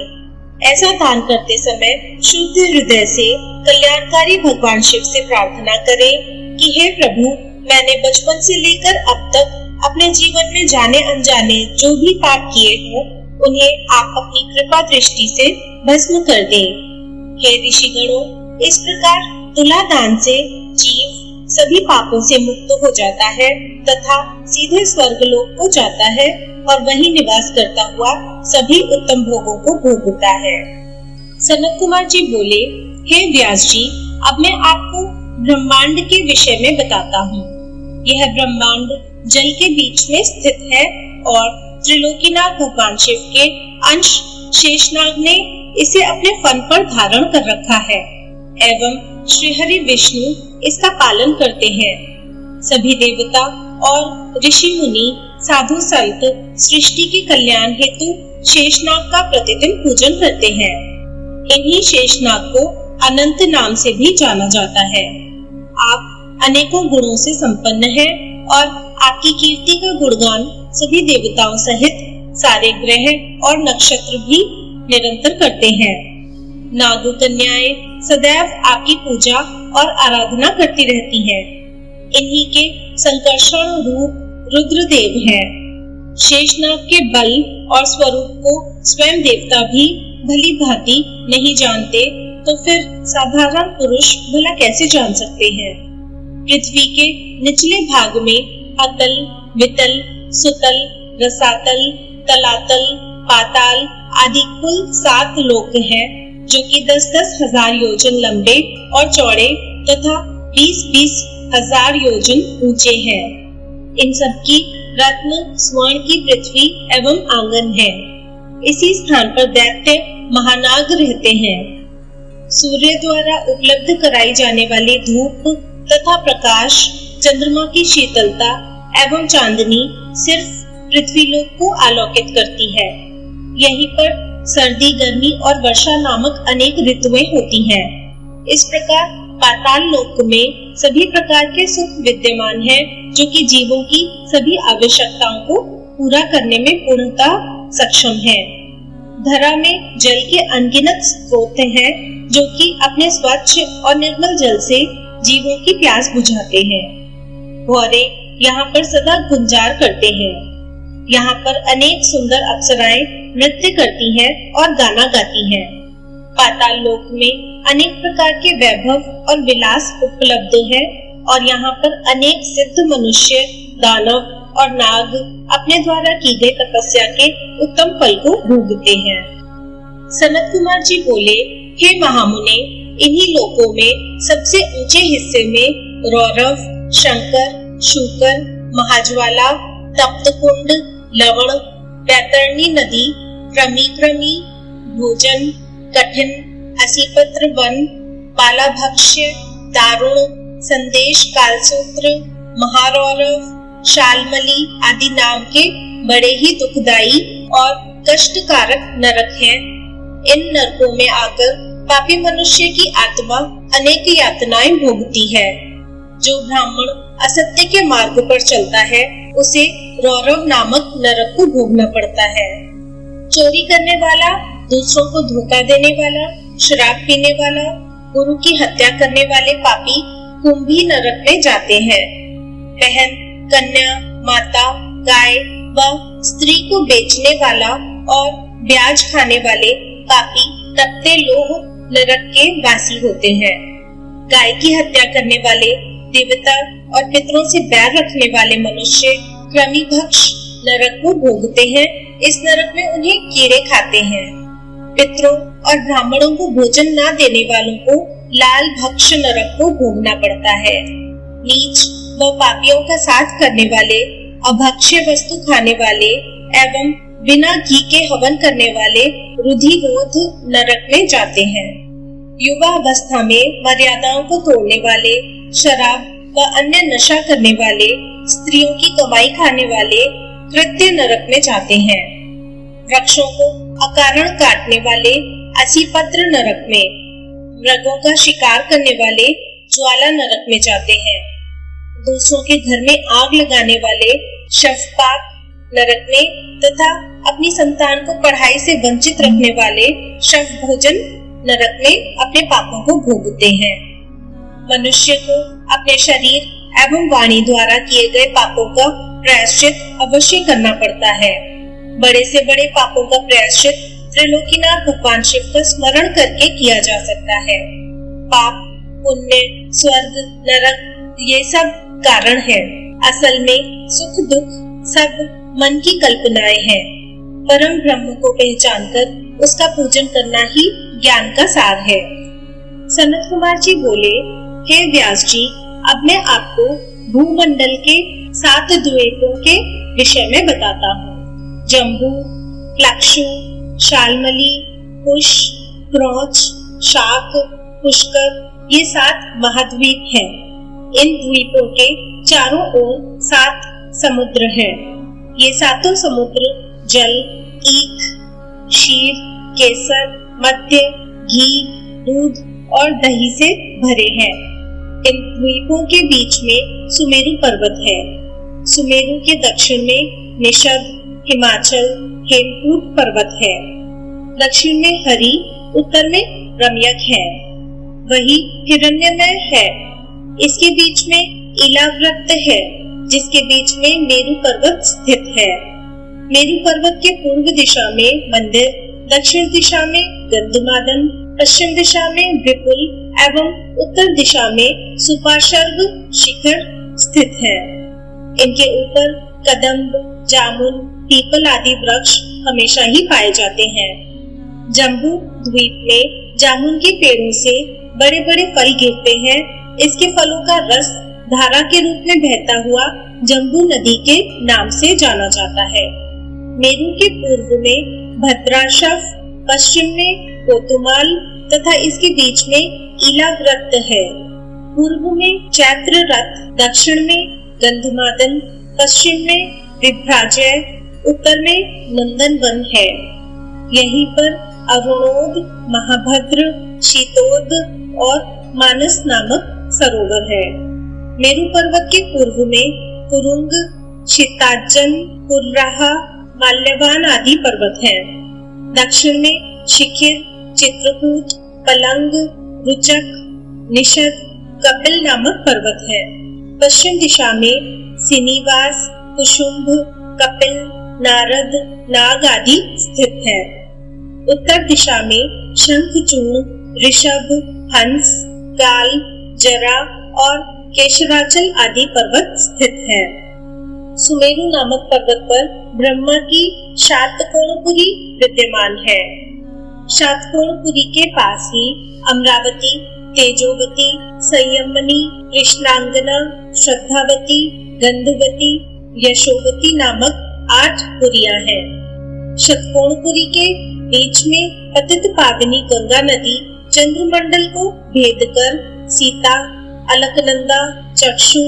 ऐसा दान करते समय शुद्ध हृदय से कल्याणकारी भगवान शिव से प्रार्थना करें कि हे प्रभु, मैंने बचपन से लेकर अब तक अपने जीवन में जाने अनजाने जो भी पाप किए हों, उन्हें आप अपनी कृपा दृष्टि से भस्म कर दें। हे ऋषिगणों, इस प्रकार तुला दान से जीव सभी पापों से मुक्त हो जाता है तथा सीधे स्वर्गलोक को जाता है और वहीं निवास करता हुआ सभी उत्तम भोगों को भोगता है। सनत कुमार जी बोले, हे व्यास जी, अब मैं आपको ब्रह्मांड के विषय में बताता हूँ। यह ब्रह्मांड जल के बीच में स्थित है और त्रिलोकीनाथ भगवान शिव के अंश शेषनाग ने इसे अपने फन पर धारण कर रखा है एवं श्री हरि विष्णु इसका पालन करते हैं। सभी देवता और ऋषि मुनि साधु संत सृष्टि के कल्याण हेतु शेषनाग का प्रतिदिन पूजन करते हैं। इन्हीं शेषनाग को अनंत नाम से भी जाना जाता है। आप अनेकों गुणों से संपन्न हैं और आपकी कीर्ति का गुणगान सभी देवताओं सहित सारे ग्रह और नक्षत्र भी निरंतर करते हैं। नाग कन्याएं सदैव आपकी पूजा और आराधना करती रहती हैं। इन्हीं के संकर्षण रूप रुद्रदेव हैं। शेषनाग के बल और स्वरूप को स्वयं देवता भी भली भांति नहीं जानते, तो फिर साधारण पुरुष भला कैसे जान सकते हैं। पृथ्वी के निचले भाग में अतल, वितल, सुतल, रसातल, तलातल, पाताल आदि कुल 7 लोक हैं, जो कि 10-10 हजार योजन लंबे और चौड़े तथा 20-20 हजार योजन ऊंचे हैं। इन सब की रत्न स्वर्ण की पृथ्वी एवं आंगन है। इसी स्थान पर दैत्य महानाग रहते हैं। सूर्य द्वारा उपलब्ध कराई जाने वाली धूप तथा प्रकाश, चंद्रमा की शीतलता एवं चांदनी सिर्फ पृथ्वीलोक को आलोकित करती है। यहीं पर सर्दी, गर्मी और वर्षा नामक अनेक ऋतुएं होती हैं। इस प्रकार पाताल लोक में सभी प्रकार के सुख विद्यमान हैं, जो कि जीवों की सभी आवश्यकताओं को पूरा करने में पूर्णतः सक्षम है। धरा में जल के अनगिनत स्रोत हैं, जो कि अपने स्वच्छ और निर्मल जल से जीवों की प्यास बुझाते हैं। भौरे यहाँ पर सदा गुंजार करते हैं। यहाँ पर अनेक सुंदर अप्सराएं नृत्य करती हैं और गाना गाती हैं। पाताल लोक में अनेक प्रकार के वैभव और विलास उपलब्ध है और यहाँ पर अनेक सिद्ध मनुष्य, दानव और नाग अपने द्वारा की गई तपस्या के उत्तम फल को भोगते हैं। सनत कुमार जी बोले, हे महामुने, इन्हीं लोकों में सबसे ऊंचे हिस्से में रौरव, शंकर, शूकर, महाज्वाला, तप्तकुंड, लवण, बैतरणी नदी, क्रमी, भोजन, कठिन, असीपत्र वन, बालाभक्ष्य, दारुण, संदेश कालसूत्र, महारौरव, शालमली आदि नाम के बड़े ही दुखदाई और कष्टकारक नरक हैं। इन नरकों में आकर पापी मनुष्य की आत्मा अनेक यातनाएं भोगती है। जो ब्राह्मण असत्य के मार्ग पर चलता है, उसे रौरव नामक नरक को भोगना पड़ता है। चोरी करने वाला, दूसरों को धोखा देने वाला, शराब पीने वाला, गुरु की हत्या करने वाले पापी कुंभी नरक में जाते हैं। बहन, कन्या, माता, गाय व स्त्री को बेचने वाला और ब्याज खाने वाले पापी तपते लोह नरक के वासी होते हैं। गाय की हत्या करने वाले, देवता और पितरों से बैर रखने वाले मनुष्य कृमिभक्ष नरक को भोगते हैं। इस नरक में उन्हें कीड़े खाते हैं। पितरों और ब्राह्मणों को भोजन न देने वालों को लाल भक्ष नरक को भोगना पड़ता है। नीच व पापियों का साथ करने वाले, अभक्ष्य वस्तु खाने वाले एवं बिना घी के हवन करने वाले रुधिरोध नरक में जाते हैं। युवा अवस्था में मर्यादाओं को तोड़ने वाले, शराब व अन्य नशा करने वाले, स्त्रियों की कमाई खाने वाले कृत्य नरक में जाते हैं। वृक्षों को अकारण काटने वाले असीपत्र नरक में, मृगों का शिकार करने वाले ज्वाला नरक में जाते हैं। दूसरों के घर में आग लगाने वाले शवपाक नरक में तथा अपनी संतान को पढ़ाई से वंचित रखने वाले शव भोजन नरक में अपने पापों को भोगते हैं। मनुष्य को अपने शरीर एवं वाणी द्वारा किए गए पापों का प्रायश्चित अवश्य करना पड़ता है। बड़े से बड़े पापों का प्रायश्चित त्रिलोकीनाथ भगवान शिव का स्मरण करके किया जा सकता है। पाप, पुण्य, स्वर्ग, नरक ये सब कारण है। असल में सुख दुख सब मन की कल्पनाएं हैं। परम ब्रह्म को पहचानकर उसका पूजन करना ही ज्ञान का सार है। सनत कुमार जी बोले, हे व्यास जी, अब मैं आपको भूमंडल के 7 द्वीपों के विषय में बताता हूँ। जम्बू, प्लक्षु, शालमली, कुश, क्रौच, शाक, पुष्कर ये 7 महाद्वीप हैं। इन द्वीपों के चारों ओर 7 समुद्र हैं। ये 7 समुद्र जल, ईख, क्षीर, केसर, मद्य, घी, दूध और दही से भरे हैं। इन द्वीपों के बीच में सुमेरु पर्वत है। सुमेरु के दक्षिण में निषद, हिमाचल, हेमकूट पर्वत है। दक्षिण में हरि, उत्तर में रम्यक है। वही हिरण्यमय है। इसके बीच में इलाव्रत है, जिसके बीच में मेरु पर्वत स्थित है। मेरु पर्वत के पूर्व दिशा में मंदिर, दक्षिण दिशा में गंधमादन, पश्चिम दिशा में विपुल एवं उत्तर दिशा में सुपार्श्व शिखर स्थित है। इनके ऊपर कदम्ब, जामुन, पीपल आदि वृक्ष हमेशा ही पाए जाते हैं। जम्बू द्वीप में जामुन के पेड़ों से बड़े बड़े फल गिरते हैं। इसके फलों का रस धारा के रूप में बहता हुआ जम्बू नदी के नाम से जाना जाता है। मेरु के पूर्व में भद्राशव, पश्चिम में कोतुमाल तथा इसके बीच में इलाव्रत है। पूर्व में चैत्र रथ, दक्षिण में गंधमादन, पश्चिम में विभ्राजय, उत्तर में नंदन वन है। यहीं पर अरुणोद, महाभद्र, शीतोद और मानस नामक सरोवर है। मेरु पर्वत के पूर्व में कुरुंग, शीताजन, कुर्राहा, माल्यवान आदि पर्वत हैं। दक्षिण में शिखिर, चित्रकूट, पलंग, रुचक, निषद, कपिल नामक पर्वत है। पश्चिम दिशा में सिनीवास, कुशुंभ, कपिल, नारद, नाग आदि स्थित है। उत्तर दिशा में शंखचूर्ण, ऋषभ, हंस, काल, जरा और केशराचल आदि पर्वत स्थित है। सुमेरु नामक पर्वत पर ब्रह्मा की शातकोणपुरी विद्यमान है। शातकोणपुरी के पास ही अमरावती, तेजोवती, संयमनी, कृष्णांगना, श्रद्धावती, गंधवती, यशोवती नामक 8 पुरियां हैं। शतकोणपुरी के बीच में पतित पावनी गंगा नदी चंद्रमंडल को भेद कर सीता, अलकनंदा, चक्षु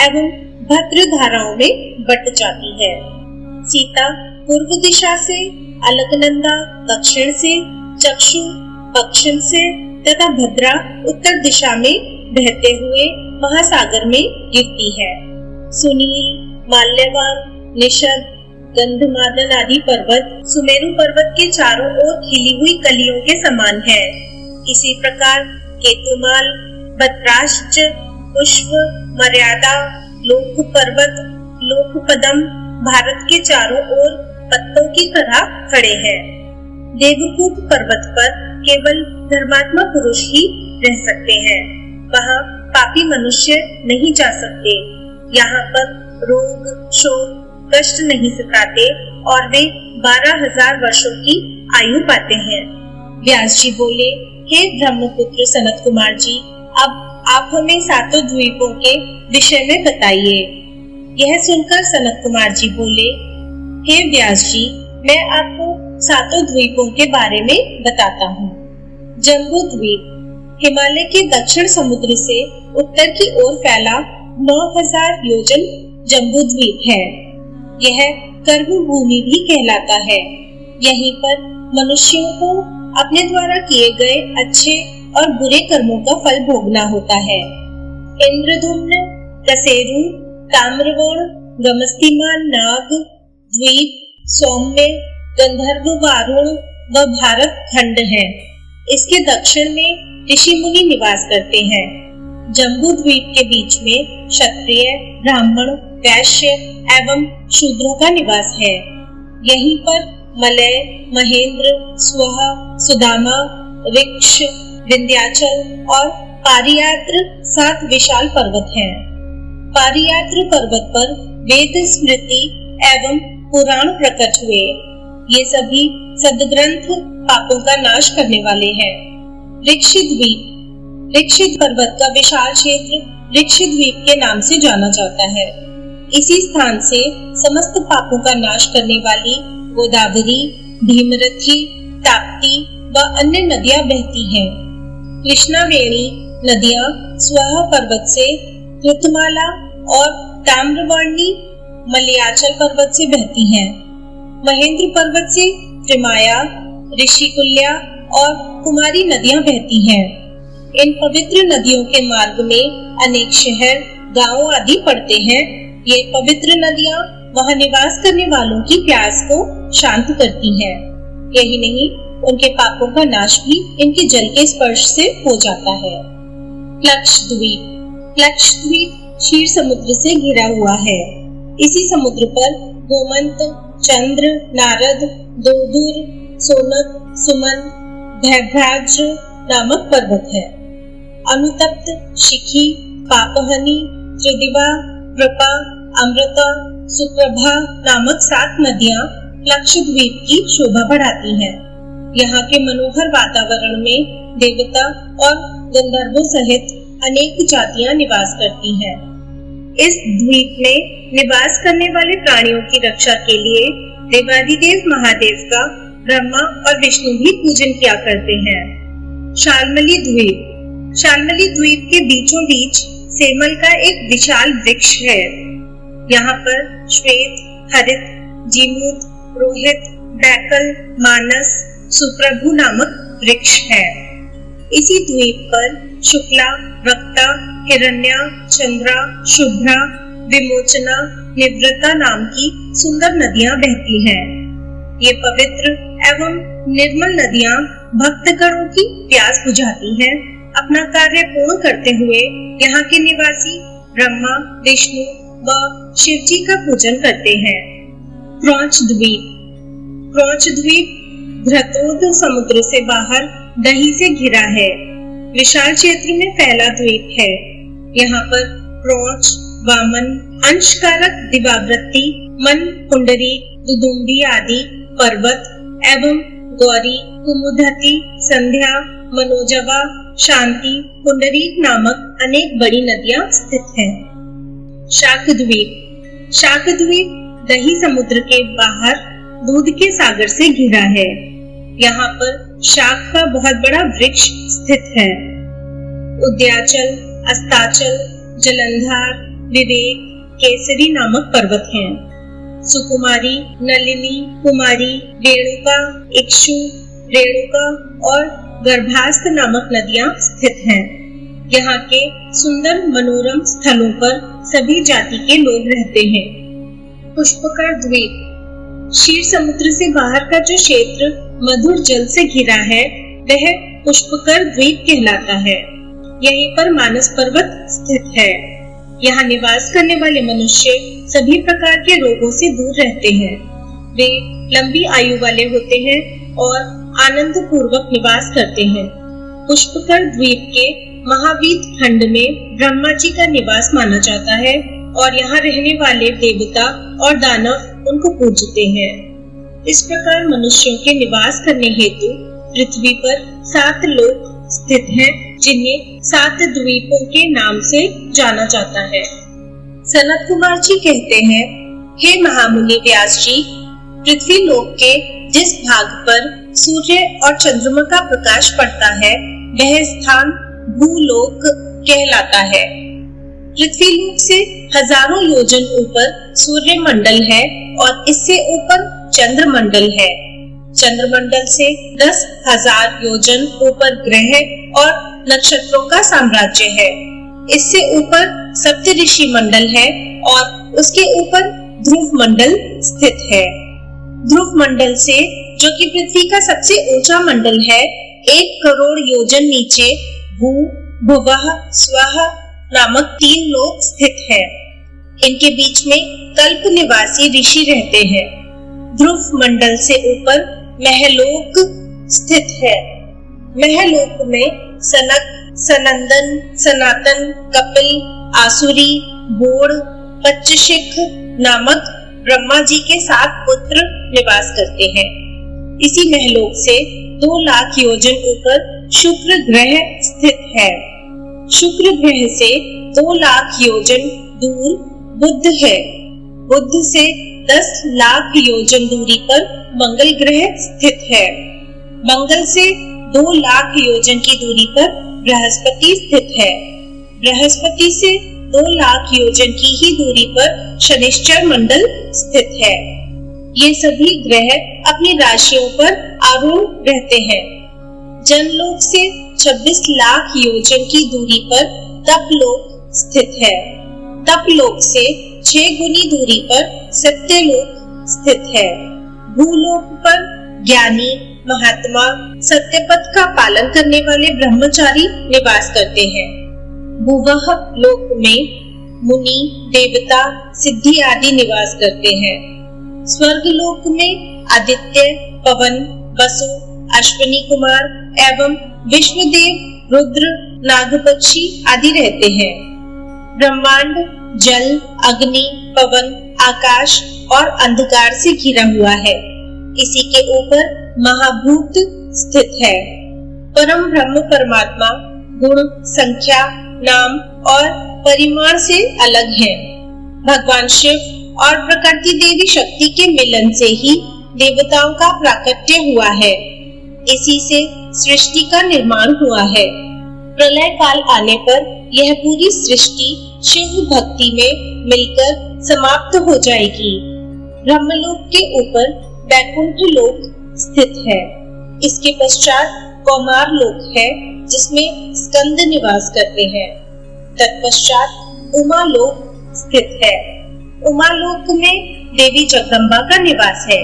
एवं भद्र धाराओं में बट जाती है। सीता पूर्व दिशा से, अलकनंदा दक्षिण से, चक्षु पश्चिम से तथा भद्रा उत्तर दिशा में बहते हुए महासागर में गिरती है। सुनील, माल्यवान, निषद, गंधमादन आदि पर्वत सुमेरु पर्वत के चारों ओर खिली हुई कलियों के समान है। इसी प्रकार केतुमाल, बत्राश्च, पुष्प, मर्यादा, लोक पर्वत, लोकपदम भारत के चारों ओर पत्तों की तरह खड़े हैं। देवकूप पर्वत पर केवल धर्मात्मा पुरुष ही रह सकते हैं। वहाँ पापी मनुष्य नहीं जा सकते। यहाँ पर रोग, शोक, कष्ट नहीं सताते और वे 12,000 वर्षों की आयु पाते हैं। व्यास जी बोले, हे ब्रह्मपुत्र सनत कुमार जी, अब आप हमें सातों द्वीपों के विषय में बताइए। यह सुनकर सनत कुमार जी बोले, हे व्यास जी, मैं आपको सातों द्वीपों के बारे में बताता हूँ। जम्बू द्वीप हिमालय के दक्षिण समुद्र से उत्तर की ओर फैला 9,000 योजन जम्बू द्वीप है। यह कर्म भूमि भी कहलाता है। यहीं पर मनुष्यों को अपने द्वारा किए गए अच्छे और बुरे कर्मों का फल भोगना होता है। इंद्रधुम्न, कसेरू, ताम्रवर्ण, गमस्तिमान नाग द्वीप, सौम्य, गंधर्व, वारुण व भारत खंड है। इसके दक्षिण में ऋषि मुनि निवास करते हैं। जम्बू द्वीप के बीच में क्षत्रिय, ब्राह्मण, वैश्य एवं शूद्रों का निवास है। यहीं पर मलय, महेंद्र, स्वहा, सुदामा, ऋक्ष, विंध्याचल और पारियात्र 7 विशाल पर्वत हैं। पारियात्र पर्वत पर वेद, स्मृति एवं पुराण प्रकट हुए। ये सभी सद्ग्रंथ पापों का नाश करने वाले हैं। ऋक्षित पर्वत का विशाल क्षेत्र ऋक्षद्वीप के नाम से जाना जाता है। इसी स्थान से समस्त पापों का नाश करने वाली गोदावरी, भीमरथी, ताप्ती व अन्य नदियां बहती हैं। कृष्णावेणी नदियां स्वहा पर्वत से कृतमाला और ताम्रवर्णी मलयाचल पर्वत से बहती हैं। महेंद्र पर्वत से त्रिमाया, ऋषिकुल्या और कुमारी नदियां बहती हैं। इन पवित्र नदियों के मार्ग में अनेक शहर, गांव आदि पड़ते हैं। ये पवित्र नदियां वहां निवास करने वालों की प्यास को शांत करती हैं। यही नहीं, उनके पापों का नाश भी इनके जल के स्पर्श से हो जाता है। लक्षद्वीप क्षीर समुद्र से घिरा हुआ है। इसी समुद्र पर गोमंत, चंद्र, नारद, दोदुर, सोनक, सुमन, भैभ्राज नामक पर्वत है। अनुतप्त, शिखी, पापहनी, त्रिदिवा, कृपा, अमृता, सुप्रभा नामक 7 नदियां लक्षद्वीप की शोभा बढ़ाती हैं। यहाँ के मनोहर वातावरण में देवता और गंधर्वों सहित अनेक जातियां निवास करती हैं। इस द्वीप में निवास करने वाले प्राणियों की रक्षा के लिए देवाधिदेव महादेव का ब्रह्मा और विष्णु भी पूजन किया करते हैं। शाल्मली द्वीप के बीचों बीच सेमल का एक विशाल वृक्ष है। यहाँ पर श्वेत, हरित, जीमूत, रोहित, बैकल, मानस, सुप्रभु नामक वृक्ष है। इसी द्वीप पर शुक्ला, वक्ता, हिरण्या, चंद्रा, शुभ्रा, विमोचना, निवृत्ता नाम की सुंदर नदियां बहती हैं। ये पवित्र एवं निर्मल नदियां भक्तगणों की प्यास बुझाती हैं। अपना कार्य पूर्ण करते हुए यहाँ के निवासी ब्रह्मा, विष्णु व शिव जी का पूजन करते हैं। क्रौच द्वीप धृतोद समुद्र से बाहर दही से घिरा है। विशाल क्षेत्र में फैला द्वीप है। यहाँ पर क्रौच, वामन, अंशकारक दिवावृत्ति, मन, कुंडरी, दुदुम्बी आदि पर्वत एवं गौरी, कुमुदती, संध्या, मनोजवा, शांति, पुंडरीक नामक अनेक बड़ी नदियां स्थित हैं। शाकद्वीप दही समुद्र के बाहर दूध के सागर से घिरा है। यहाँ पर शाक का बहुत बड़ा वृक्ष स्थित है। उद्याचल, अस्ताचल, जलंधर, विवेक, केसरी नामक पर्वत हैं। सुकुमारी, नलिनी, कुमारी, रेणुका, इक्षु, रेणुका और गर्भास्थ नामक नदियां स्थित हैं। यहाँ के सुंदर मनोरम स्थलों पर सभी जाति के लोग रहते हैं। पुष्पकर द्वीप क्षीर समुद्र से बाहर का जो क्षेत्र मधुर जल से घिरा है, वह पुष्पकर द्वीप कहलाता है। यहीं पर मानस पर्वत स्थित है। यहाँ निवास करने वाले मनुष्य सभी प्रकार के रोगों से दूर रहते हैं। वे लंबी आयु वाले होते हैं और आनंद पूर्वक निवास करते हैं। पुष्पकर द्वीप के महावीत खंड में ब्रह्मा जी का निवास माना जाता है और यहाँ रहने वाले देवता और दानव उनको पूजते हैं। इस प्रकार मनुष्यों के निवास करने हेतु पृथ्वी पर 7 लोक स्थित हैं, जिन्हें 7 द्वीपों के नाम से जाना जाता है। सनत कुमार जी कहते हैं, हे महामुनि व्यास जी, पृथ्वी लोक के जिस भाग पर सूर्य और चंद्रमा का प्रकाश पड़ता है वह स्थान भूलोक कहलाता है। पृथ्वी लोक से हजारों योजन ऊपर सूर्य मंडल है और इससे ऊपर चंद्र मंडल है। चंद्र मंडल से 10,000 योजन ऊपर ग्रह और नक्षत्रों का साम्राज्य है। इससे ऊपर सप्तऋषि मंडल है और उसके ऊपर ध्रुव मंडल स्थित है। ध्रुव मंडल से, जो कि पृथ्वी का सबसे ऊंचा मंडल है, 1 करोड़ योजन नीचे भू, भुवः, स्वः नामक 3 लोक स्थित है। इनके बीच में कल्प निवासी ऋषि रहते हैं। ध्रुव मंडल से ऊपर महलोक स्थित है। महलोक में सनक, सनंदन, सनातन, कपिल, आसुरी, बोड़, पच्चशिख नामक ब्रह्मा जी के 7 पुत्र निवास करते हैं। इसी महलोक से 2 लाख योजन ऊपर शुक्र ग्रह स्थित है। शुक्र ग्रह से 2 लाख योजन दूर बुध है। बुध से 10 लाख योजन दूरी पर मंगल ग्रह स्थित है। मंगल से 2 लाख योजन की दूरी पर बृहस्पति स्थित है। बृहस्पति से 2 लाख योजन की ही दूरी पर शनिश्चर मंडल स्थित है। ये सभी ग्रह अपनी राशियों पर आरूढ़ रहते हैं। जनलोक से 26 लाख योजन की दूरी पर तपलोक स्थित है। तपलोक से 6 गुनी दूरी पर सत्यलोक स्थित है। भूलोक पर ज्ञानी, महात्मा, सत्यपथ का पालन करने वाले ब्रह्मचारी निवास करते हैं। भुवः लोक में मुनि, देवता, सिद्धि आदि निवास करते हैं। स्वर्ग लोक में आदित्य, पवन, वसु, अश्विनी कुमार एवं विश्वदेव, रुद्र, नागपक्षी आदि रहते हैं। ब्रह्मांड जल, अग्नि, पवन, आकाश और अंधकार से घिरा हुआ है। इसी के ऊपर महाभूत स्थित है। परम ब्रह्म परमात्मा गुण, संख्या, नाम और परिमाण से अलग है। भगवान शिव और प्रकृति देवी शक्ति के मिलन से ही देवताओं का प्राकट्य हुआ है। इसी से सृष्टि का निर्माण हुआ है। प्रलय काल आने पर यह पूरी सृष्टि शिव भक्ति में मिलकर समाप्त हो जाएगी। ब्रह्मलोक के ऊपर वैकुंठ लोक स्थित है। इसके पश्चात कौमार लोक है, जिसमें स्कंद निवास करते हैं। तत्पश्चात उमा लोक स्थित है। उमा लोक में देवी जगदम्बा का निवास है।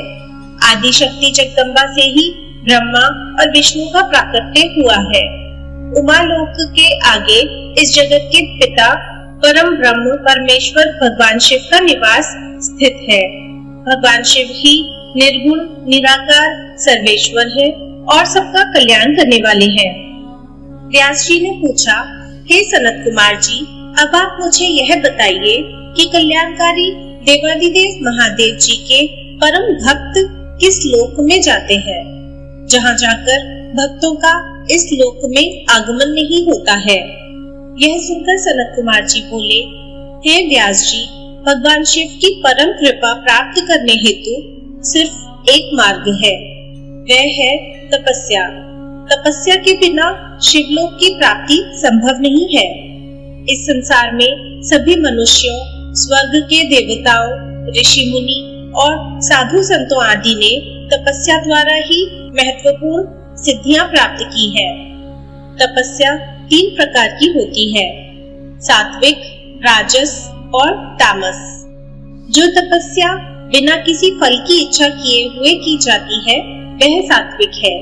आदि शक्ति जगदम्बा से ही ब्रह्मा और विष्णु का प्राकट्य हुआ है। उमा लोक के आगे इस जगत के पिता परम ब्रह्म परमेश्वर भगवान शिव का निवास स्थित है। भगवान शिव ही निर्गुण, निराकार, सर्वेश्वर है और सबका कल्याण करने वाले हैं। व्यास जी ने पूछा, हे सनत कुमार जी, अब आप मुझे यह बताइए कि कल्याणकारी देवादिदेव महादेव जी के परम भक्त किस लोक में जाते हैं, जहाँ जाकर भक्तों का इस लोक में आगमन नहीं होता है। यह सुनकर सनत कुमार जी बोले, हे व्यास जी, भगवान शिव की परम कृपा प्राप्त करने हेतु सिर्फ एक मार्ग है, वह है तपस्या। तपस्या के बिना शिवलोक की प्राप्ति संभव नहीं है। इस संसार में सभी मनुष्यों, स्वर्ग के देवताओं, ऋषि मुनि और साधु संतों आदि ने तपस्या द्वारा ही महत्वपूर्ण सिद्धियां प्राप्त की है। तपस्या 3 प्रकार की होती है, सात्विक, राजस और तामस। जो तपस्या बिना किसी फल की इच्छा किए हुए की जाती है वह सात्विक है।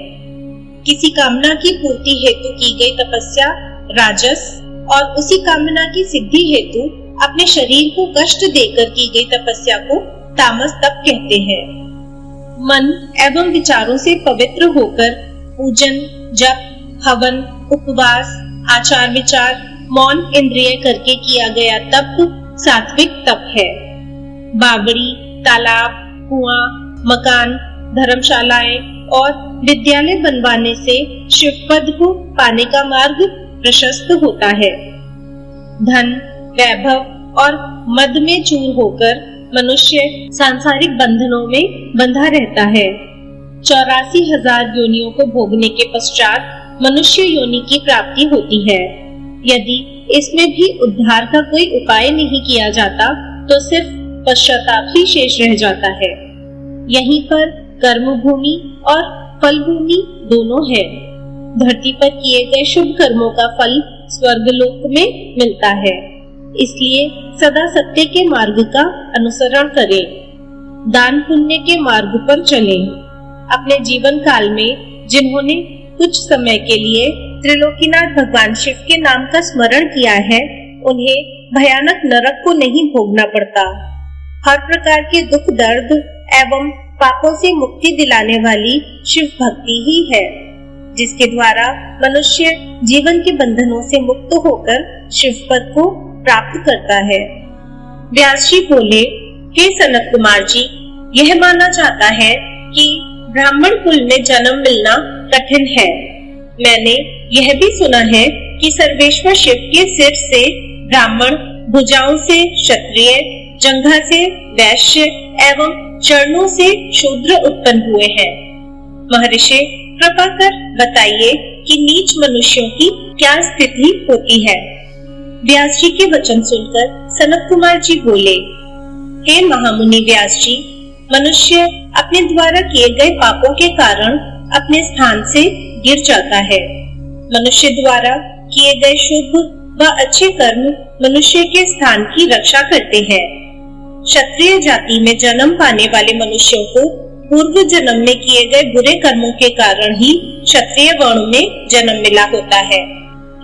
किसी कामना की पूर्ति हेतु की गई तपस्या राजस और उसी कामना की सिद्धि हेतु अपने शरीर को कष्ट देकर की गई तपस्या को तामस तप कहते हैं। मन एवं विचारों से पवित्र होकर पूजन, जप, हवन, उपवास, आचार विचार, मौन इंद्रिय करके किया गया तप सात्विक तप है। बावड़ी, तालाब, कुआं, मकान, धर्मशालाएं और विद्यालय बनवाने से शिव पद को पाने का मार्ग प्रशस्त होता है। धन, वैभव और मद में चूर होकर मनुष्य सांसारिक बंधनों में बंधा रहता है। 84,000 योनियों को भोगने के पश्चात मनुष्य योनि की प्राप्ति होती है। यदि इसमें भी उद्धार का कोई उपाय नहीं किया जाता तो सिर्फ पश्चाताप ही शेष रह जाता है। यहीं पर कर्म भूमि और फल भूमि दोनों है। धरती पर किए गए शुभ कर्मों का फल स्वर्गलोक में मिलता है। इसलिए सदा सत्य के मार्ग का अनुसरण करें, दान पुण्य के मार्ग पर चलें। अपने जीवन काल में जिन्होंने कुछ समय के लिए त्रिलोकीनाथ भगवान शिव के नाम का स्मरण किया है, उन्हें भयानक नरक को नहीं भोगना पड़ता। हर प्रकार के दुख दर्द एवं पापों से मुक्ति दिलाने वाली शिव भक्ति ही है, जिसके द्वारा मनुष्य जीवन के बंधनों से मुक्त होकर शिव पद को प्राप्त करता है। व्यास जी बोले, हे सनत कुमार जी, यह माना जाता है कि ब्राह्मण कुल में जन्म मिलना कठिन है। मैंने यह भी सुना है कि सर्वेश्वर शिव के सिर से ब्राह्मण, भुजाओं से क्षत्रिय, जंघा से वैश्य एवं चरणों से शूद्र उत्पन्न हुए हैं। महर्षि, कृपा कर बताइए कि नीच मनुष्यों की क्या स्थिति होती है। व्यास जी के वचन सुनकर सनत कुमार जी बोले, हे महामुनि व्यास जी, मनुष्य अपने द्वारा किए गए पापों के कारण अपने स्थान से गिर जाता है। मनुष्य द्वारा किए गए शुभ व अच्छे कर्म मनुष्य के स्थान की रक्षा करते हैं। क्षत्रिय जाति में जन्म पाने वाले मनुष्यों को पूर्व जन्म में किए गए बुरे कर्मों के कारण ही क्षत्रिय वर्ण में जन्म मिला होता है।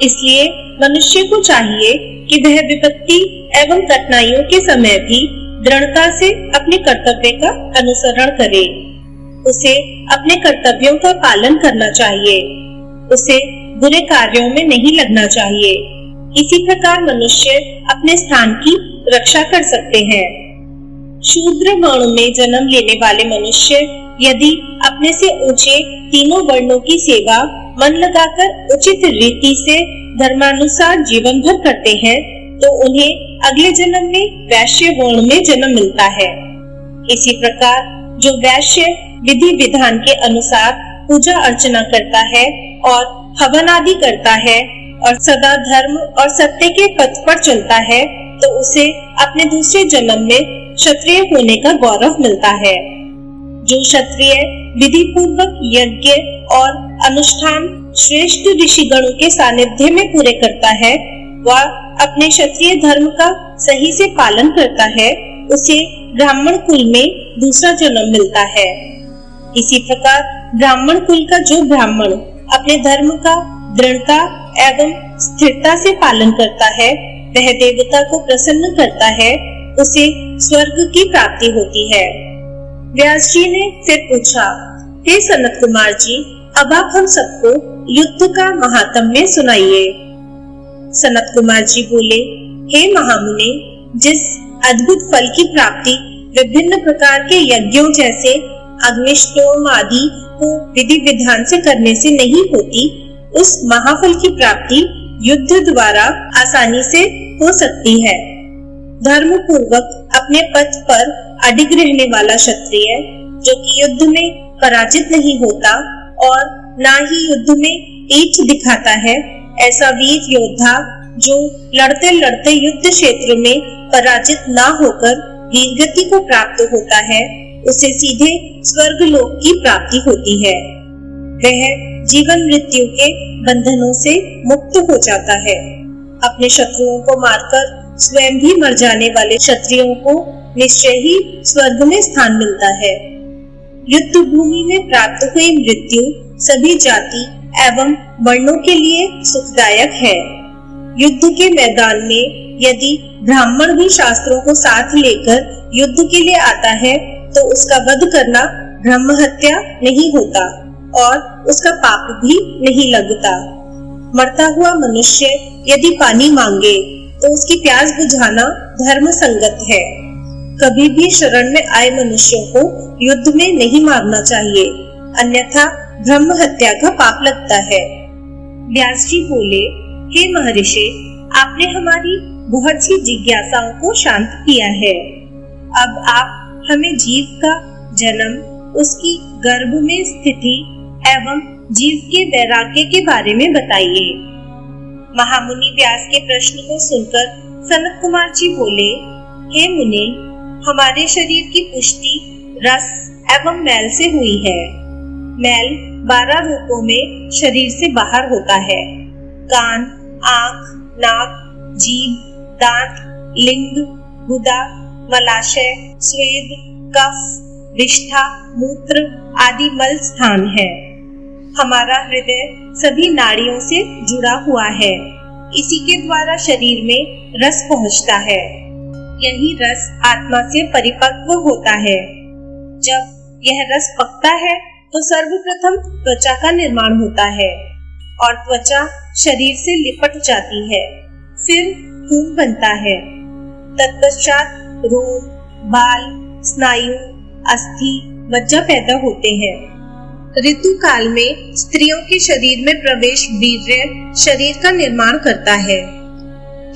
इसलिए मनुष्य को चाहिए कि वह विपत्ति एवं कठिनाइयों के समय भी दृढ़ता से अपने कर्तव्य का अनुसरण करे। उसे अपने कर्तव्यों का पालन करना चाहिए। उसे बुरे कार्यों में नहीं लगना चाहिए। इसी प्रकार मनुष्य अपने स्थान की रक्षा कर सकते हैं। शूद्र वर्ण में जन्म लेने वाले मनुष्य यदि अपने से ऊंचे तीनों वर्णों की सेवा मन लगाकर उचित रीति से धर्मानुसार जीवन भर करते हैं तो उन्हें अगले जन्म में वैश्य वर्ण में जन्म मिलता है। इसी प्रकार जो वैश्य विधि विधान के अनुसार पूजा अर्चना करता है और हवन आदि करता है और सदा धर्म और सत्य के पथ पर चलता है तो उसे अपने दूसरे जन्म में क्षत्रिय होने का गौरव मिलता है। जो क्षत्रिय विधि पूर्वक यज्ञ और अनुष्ठान श्रेष्ठ ऋषिगणों के सानिध्य में पूरे करता है, वह अपने क्षत्रिय धर्म का सही से पालन करता है, उसे ब्राह्मण कुल में दूसरा जन्म मिलता है। इसी प्रकार ब्राह्मण कुल का जो ब्राह्मण अपने धर्म का दृढ़ता एवं स्थिरता से पालन करता है, वह देवता को प्रसन्न करता है, उसे स्वर्ग की प्राप्ति होती है। व्यास जी ने फिर पूछा, हे सनत कुमार जी, अब आप हम सबको युद्ध का महात्म्य सुनाइए। सनत कुमार जी बोले, हे महामुनि, जिस अद्भुत फल की प्राप्ति विभिन्न प्रकार के यज्ञों जैसे अग्निष्टोम आदि को विधि विधान से करने से नहीं होती, उस महाफल की प्राप्ति युद्ध द्वारा आसानी से हो सकती है। धर्म पूर्वक अपने पथ पर अडिग रहने वाला क्षत्रिय जो कि युद्ध में पराजित नहीं होता और ना ही युद्ध में ईंट दिखाता है, ऐसा वीर योद्धा जो लड़ते लड़ते युद्ध क्षेत्र में पराजित ना होकर वीरगति को प्राप्त होता है, उसे सीधे स्वर्ग लोक की प्राप्ति होती है। वह जीवन मृत्यु के बंधनों से मुक्त हो जाता है। अपने शत्रुओं को मारकर स्वयं भी मर जाने वाले क्षत्रियों को निश्चय ही स्वर्ग में स्थान मिलता है। युद्ध भूमि में प्राप्त हुई मृत्यु सभी जाति एवं वर्णों के लिए सुखदायक है। युद्ध के मैदान में यदि ब्राह्मण भी शास्त्रों को साथ लेकर युद्ध के लिए आता है तो उसका वध करना ब्रह्म हत्या नहीं होता और उसका पाप भी नहीं लगता। मरता हुआ मनुष्य यदि पानी मांगे तो उसकी प्यास बुझाना धर्म संगत है। कभी भी शरण में आए मनुष्यों को युद्ध में नहीं मारना चाहिए, अन्यथा ब्रह्म हत्या का पाप लगता है। व्यास जी बोले, हे महर्षि, आपने हमारी बहुत सी जिज्ञासाओं को शांत किया है। अब आप हमें जीव का जन्म, उसकी गर्भ में स्थिति एवं जीव के वैराग्य के बारे में बताइए। महामुनि व्यास के प्रश्न को सुनकर सनत कुमार जी बोले, हे मुनि, हमारे शरीर की पुष्टि रस एवं मैल से हुई है। मैल 12 रूपों में शरीर से बाहर होता है। कान, आँख, नाक, जीभ, दांत, लिंग, गुदा, मलाशय, स्वेद, कफ, विष्ठा, मूत्र आदि मल स्थान है। हमारा हृदय सभी नाड़ियों से जुड़ा हुआ है। इसी के द्वारा शरीर में रस पहुंचता है। यही रस आत्मा से परिपक्व होता है। जब यह रस पकता है तो सर्वप्रथम त्वचा का निर्माण होता है और त्वचा शरीर से लिपट जाती है। फिर खून बनता है। तत्पश्चात रोम, बाल, स्नायु, अस्थि, मज्जा पैदा होते हैं। ऋतु काल में स्त्रियों के शरीर में प्रवेश वीर्य शरीर का निर्माण करता है।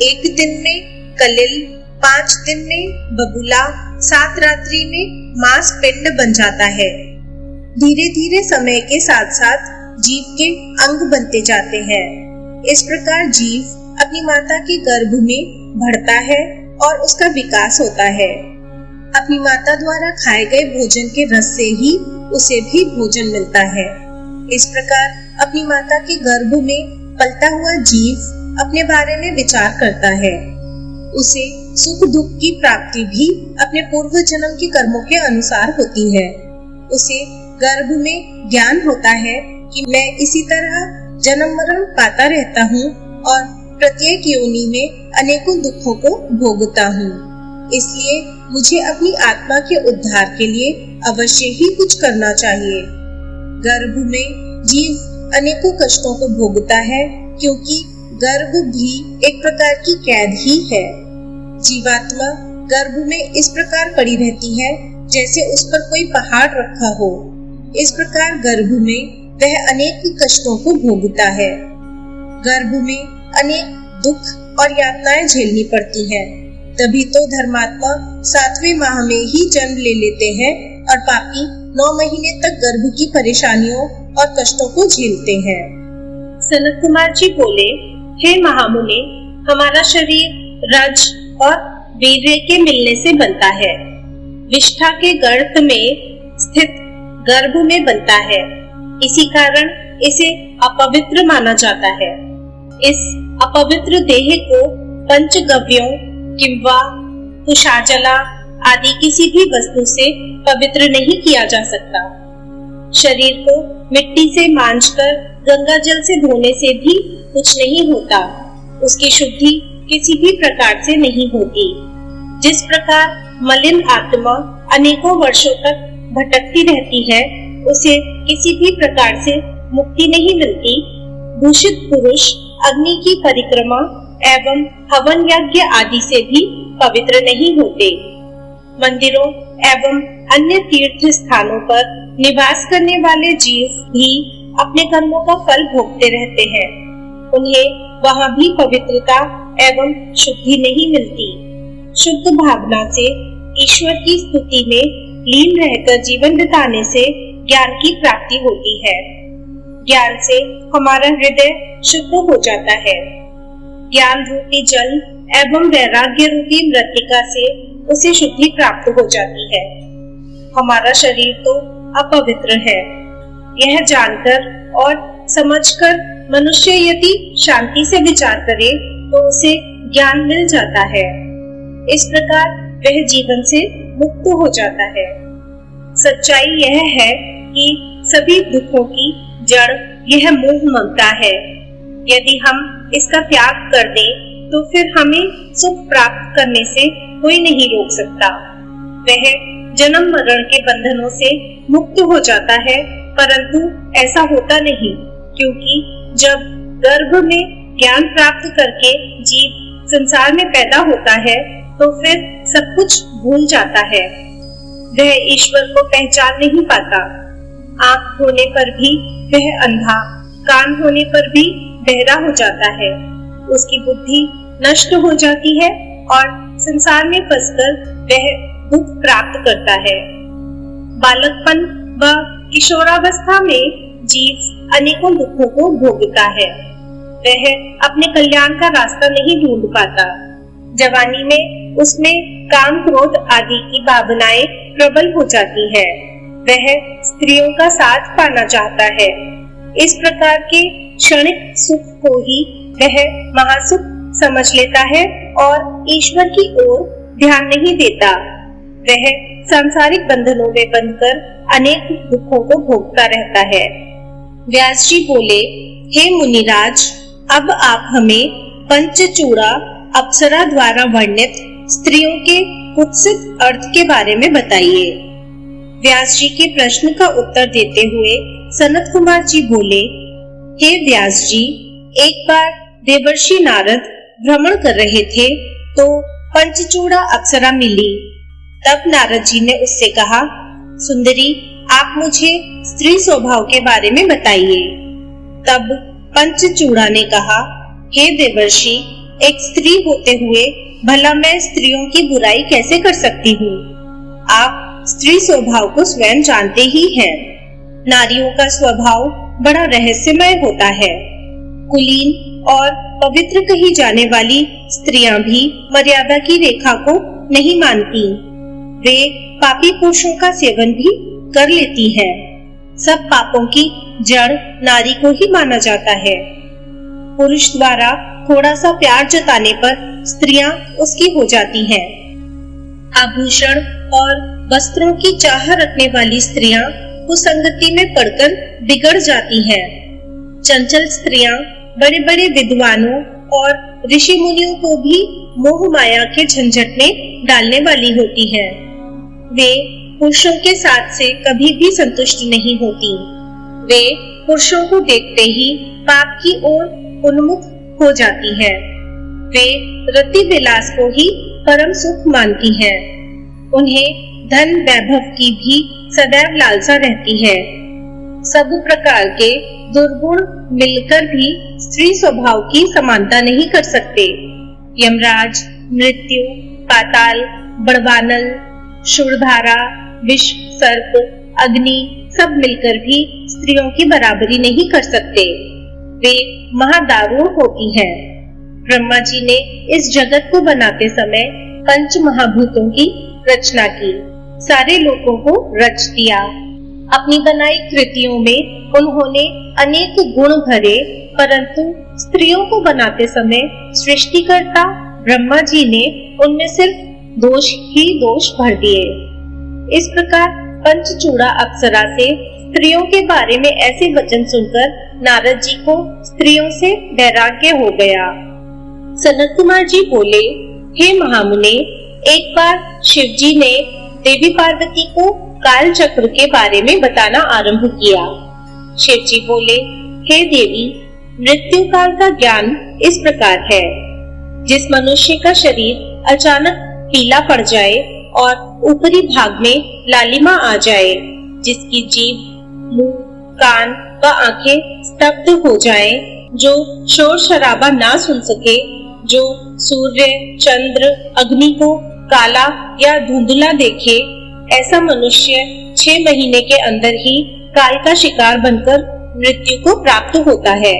1 दिन में कलिल, 5 दिन में बबूला, 7 रात्रि में मांस पिंड बन जाता है। धीरे धीरे समय के साथ साथ जीव के अंग बनते जाते हैं। इस प्रकार जीव अपनी माता के गर्भ में बढ़ता है और उसका विकास होता है। अपनी माता द्वारा खाए गए भोजन के रस से ही उसे भी भोजन मिलता है। इस प्रकार अपनी माता के गर्भ में पलता हुआ जीव अपने बारे में विचार करता है। उसे सुख दुख की प्राप्ति भी अपने पूर्व जन्म के कर्मों के अनुसार होती है। उसे गर्भ में ज्ञान होता है कि मैं इसी तरह जन्म मरण पाता रहता हूँ और प्रत्येक योनि में अनेकों दुखों को भोगता हूँ। इसलिए मुझे अपनी आत्मा के उद्धार के लिए अवश्य ही कुछ करना चाहिए। गर्भ में जीव अनेकों कष्टों को भोगता है क्योंकि गर्भ भी एक प्रकार की कैद ही है। जीवात्मा गर्भ में इस प्रकार पड़ी रहती है जैसे उस पर कोई पहाड़ रखा हो। इस प्रकार गर्भ में वह अनेक कष्टों को भोगता है। गर्भ में अनेक दुख और यातनाएं झेलनी पड़ती हैं। तभी तो धर्मात्मा 7वें माह में ही जन्म ले लेते हैं और पापी 9 महीने तक गर्भ की परेशानियों और कष्टों को झेलते हैं। सनत कुमार जी बोले, हे महामुनि, हमारा शरीर रज और वीर्य के मिलने से बनता है। विष्ठा के गर्त में स्थित गर्भ में बनता है। इसी कारण इसे अपवित्र माना जाता है। इस अपवित्र देह को पंचगव्यों किंवा कुशाजला आदि किसी भी वस्तु से पवित्र नहीं किया जा सकता। शरीर को मिट्टी से मांजकर गंगा जल से धोने से भी कुछ नहीं होता। उसकी शुद्धि किसी भी प्रकार से नहीं होती। जिस प्रकार मलिन आत्मा अनेकों वर्षों तक भटकती रहती है, उसे किसी भी प्रकार से मुक्ति नहीं मिलती। दूषित पुरुष अग्नि की परिक्रमा एवं हवन यज्ञ आदि से भी पवित्र नहीं होते। मंदिरों एवं अन्य तीर्थ स्थानों पर निवास करने वाले जीव भी अपने कर्मों का फल भोगते रहते हैं। उन्हें वहाँ भी पवित्रता एवं शुद्धि नहीं मिलती। शुद्ध भावना से ईश्वर की स्तुति में लीन रहकर जीवन बिताने से ज्ञान की प्राप्ति होती है। ज्ञान से हमारा हृदय शुद्ध हो जाता है। ज्ञान रूपी जल एवं वैराग्य रूपी मृत्तिका से उसे शुद्धि प्राप्त हो जाती है। हमारा शरीर तो अपवित्र है। यह जानकर और समझकर मनुष्य यदि शांति से विचार करे तो उसे ज्ञान मिल जाता है। इस प्रकार वह जीवन से मुक्त हो जाता है। सच्चाई यह है कि सभी दुखों की जड़ यह मोह ममता है। यदि हम इसका त्याग कर दें तो फिर हमें सुख प्राप्त करने से कोई नहीं रोक सकता। वह जन्म मरण के बंधनों से मुक्त हो जाता है, परंतु ऐसा होता नहीं, क्योंकि जब गर्भ में ज्ञान प्राप्त करके जीव संसार में पैदा होता है तो फिर सब कुछ भूल जाता है। वह ईश्वर को पहचान नहीं पाता। आँख होने पर भी वह अंधा, कान होने पर भी बहरा हो जाता है। उसकी बुद्धि नष्ट हो जाती है और संसार में फंसकर वह दुख प्राप्त करता है। बालकपन व किशोरावस्था में जीव अनेकों दुखों को भोगता है। वह अपने कल्याण का रास्ता नहीं ढूंढ पाता। जवानी में उसमें काम क्रोध आदि की भावनाएं प्रबल हो जाती है। वह स्त्रियों का साथ पाना चाहता है। इस प्रकार के क्षणिक सुख को ही वह महासुख समझ लेता है और ईश्वर की ओर ध्यान नहीं देता। वह सांसारिक बंधनों में बंधकर अनेक दुखों को भोगता रहता है। व्यास जी बोले, हे मुनिराज, अब आप हमें पंचचूड़ा अप्सरा द्वारा वर्णित स्त्रियों के कुत्सित अर्थ के बारे में बताइए। व्यास जी के प्रश्न का उत्तर देते हुए सनत कुमार जी बोले, हे व्यास जी, एक बार देवर्षि नारद भ्रमण कर रहे थे तो पंचचूड़ा अप्सरा मिली। तब नारद जी ने उससे कहा, सुंदरी, आप मुझे स्त्री स्वभाव के बारे में बताइए। तब पंचचूड़ा ने कहा, हे देवर्षि, एक स्त्री होते हुए भला मैं स्त्रियों की बुराई कैसे कर सकती हूँ? आप स्त्री स्वभाव को स्वयं जानते ही हैं। नारियों का स्वभाव बड़ा रहस्यमय होता है। कुलीन और पवित्र कही जाने वाली स्त्रियां भी मर्यादा की रेखा को नहीं मानती। वे पापी पुरुषों का सेवन भी कर लेती हैं। सब पापों की जड़ नारी को ही माना जाता है। पुरुष द्वारा थोड़ा सा प्यार जताने पर स्त्रियां उसकी हो जाती हैं। आभूषण और वस्त्रों की चाह रखने वाली स्त्रियां कुसंगति में पड़कर बिगड़ जाती हैं। चंचल स्त्रियां बड़े बड़े विद्वानों और ऋषि मुनियों को भी मोह माया के झंझट में डालने वाली होती हैं। वे पुरुषों के साथ से कभी भी संतुष्ट नहीं होती। वे पुरुषों को देखते ही पाप की ओर उन्मुख हो जाती हैं। वे रति विलास को ही परम सुख मानती हैं। उन्हें धन वैभव की भी सदैव लालसा रहती है। सब प्रकार के दुर्गुण मिलकर भी स्त्री स्वभाव की समानता नहीं कर सकते। यमराज, मृत्यु, पाताल, बड़वानल, शूरधारा, विष, सर्प, अग्नि सब मिलकर भी स्त्रियों की बराबरी नहीं कर सकते। वे महादारुण होती हैं। ब्रह्मा जी ने इस जगत को बनाते समय पंच महाभूतों की रचना की, सारे लोगों को रच दिया। अपनी बनाई कृतियों में उन्होंने अनेक गुण भरे, परंतु स्त्रियों को बनाते समय सृष्टिकर्ता ब्रह्मा जी ने उनमें सिर्फ दोष ही दोष भर दिए। इस प्रकार पंचचूड़ा अप्सरा से स्त्रियों के बारे में ऐसे वचन सुनकर नारद जी को स्त्रियों से वैराग्य हो गया। सनत कुमार जी बोले, हे महामुने, एक बार शिव जी ने देवी पार्वती को काल चक्र के बारे में बताना आरंभ किया। शिव जी बोले, हे देवी, मृत्यु काल का ज्ञान इस प्रकार है। जिस मनुष्य का शरीर अचानक पीला पड़ जाए और ऊपरी भाग में लालिमा आ जाए, जिसकी जीभ, मुंह, कान व आंखें स्तब्ध हो जाएं, जो शोर शराबा ना सुन सके, जो सूर्य, चंद्र, अग्नि को काला या धुंधला देखे, ऐसा मनुष्य 6 महीने के अंदर ही काल का शिकार बनकर मृत्यु को प्राप्त होता है।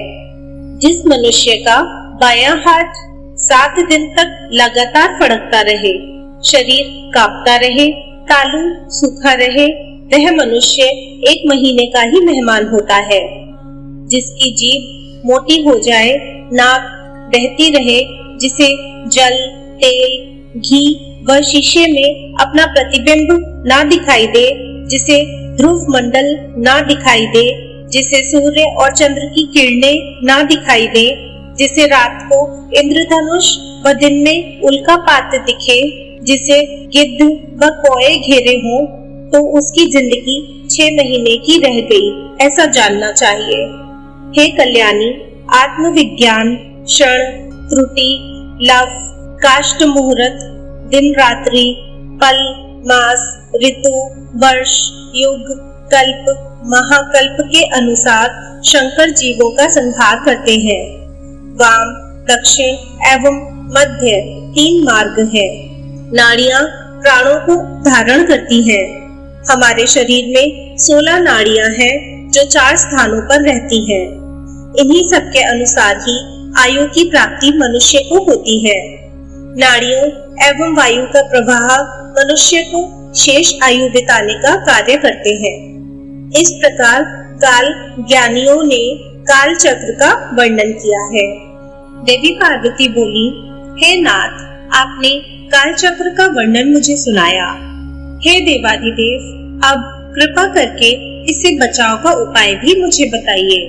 जिस मनुष्य का बायां हाथ 7 दिन तक लगातार फड़कता रहे, शरीर कांपता रहे, तालू सूखा रहे, वह मनुष्य 1 महीने का ही मेहमान होता है। जिसकी जीभ मोटी हो जाए, नाक बहती रहे, जिसे जल, तेल, घी व शीशे में अपना प्रतिबिंब ना दिखाई दे, जिसे ध्रुव मंडल ना दिखाई दे, जिसे सूर्य और चंद्र की किरणें ना दिखाई दे, जिसे रात को इंद्रधनुष व दिन में उल्कापात दिखे, जिसे गिद्ध व कौए घेरे हों, तो उसकी जिंदगी 6 महीने की रह गई, ऐसा जानना चाहिए। हे कल्याणी, आत्मविज्ञान, क्षण, त्रुटि, लव, काष्ठ मुहूर्त, दिन रात्रि, पल, मास, ऋतु, वर्ष, युग, कल्प, महाकल्प के अनुसार शंकर जीवों का संहार करते हैं। वाम, दक्षिण एवं मध्य 3 मार्ग है। नाड़ियां प्राणों को धारण करती हैं। हमारे शरीर में 16 नाड़ियां हैं जो 4 स्थानों पर रहती हैं। इन्हीं सब के अनुसार ही आयु की प्राप्ति मनुष्य को होती है। नाड़ियों एवं वायु का प्रवाह मनुष्य को शेष आयु बिताने का कार्य करते हैं। इस प्रकार काल ज्ञानियों ने काल चक्र का वर्णन किया है। देवी पार्वती बोली, हे नाथ, आपने काल चक्र का वर्णन मुझे सुनाया। हे देवाधिदेव, अब कृपा करके इससे बचाव का उपाय भी मुझे बताइए।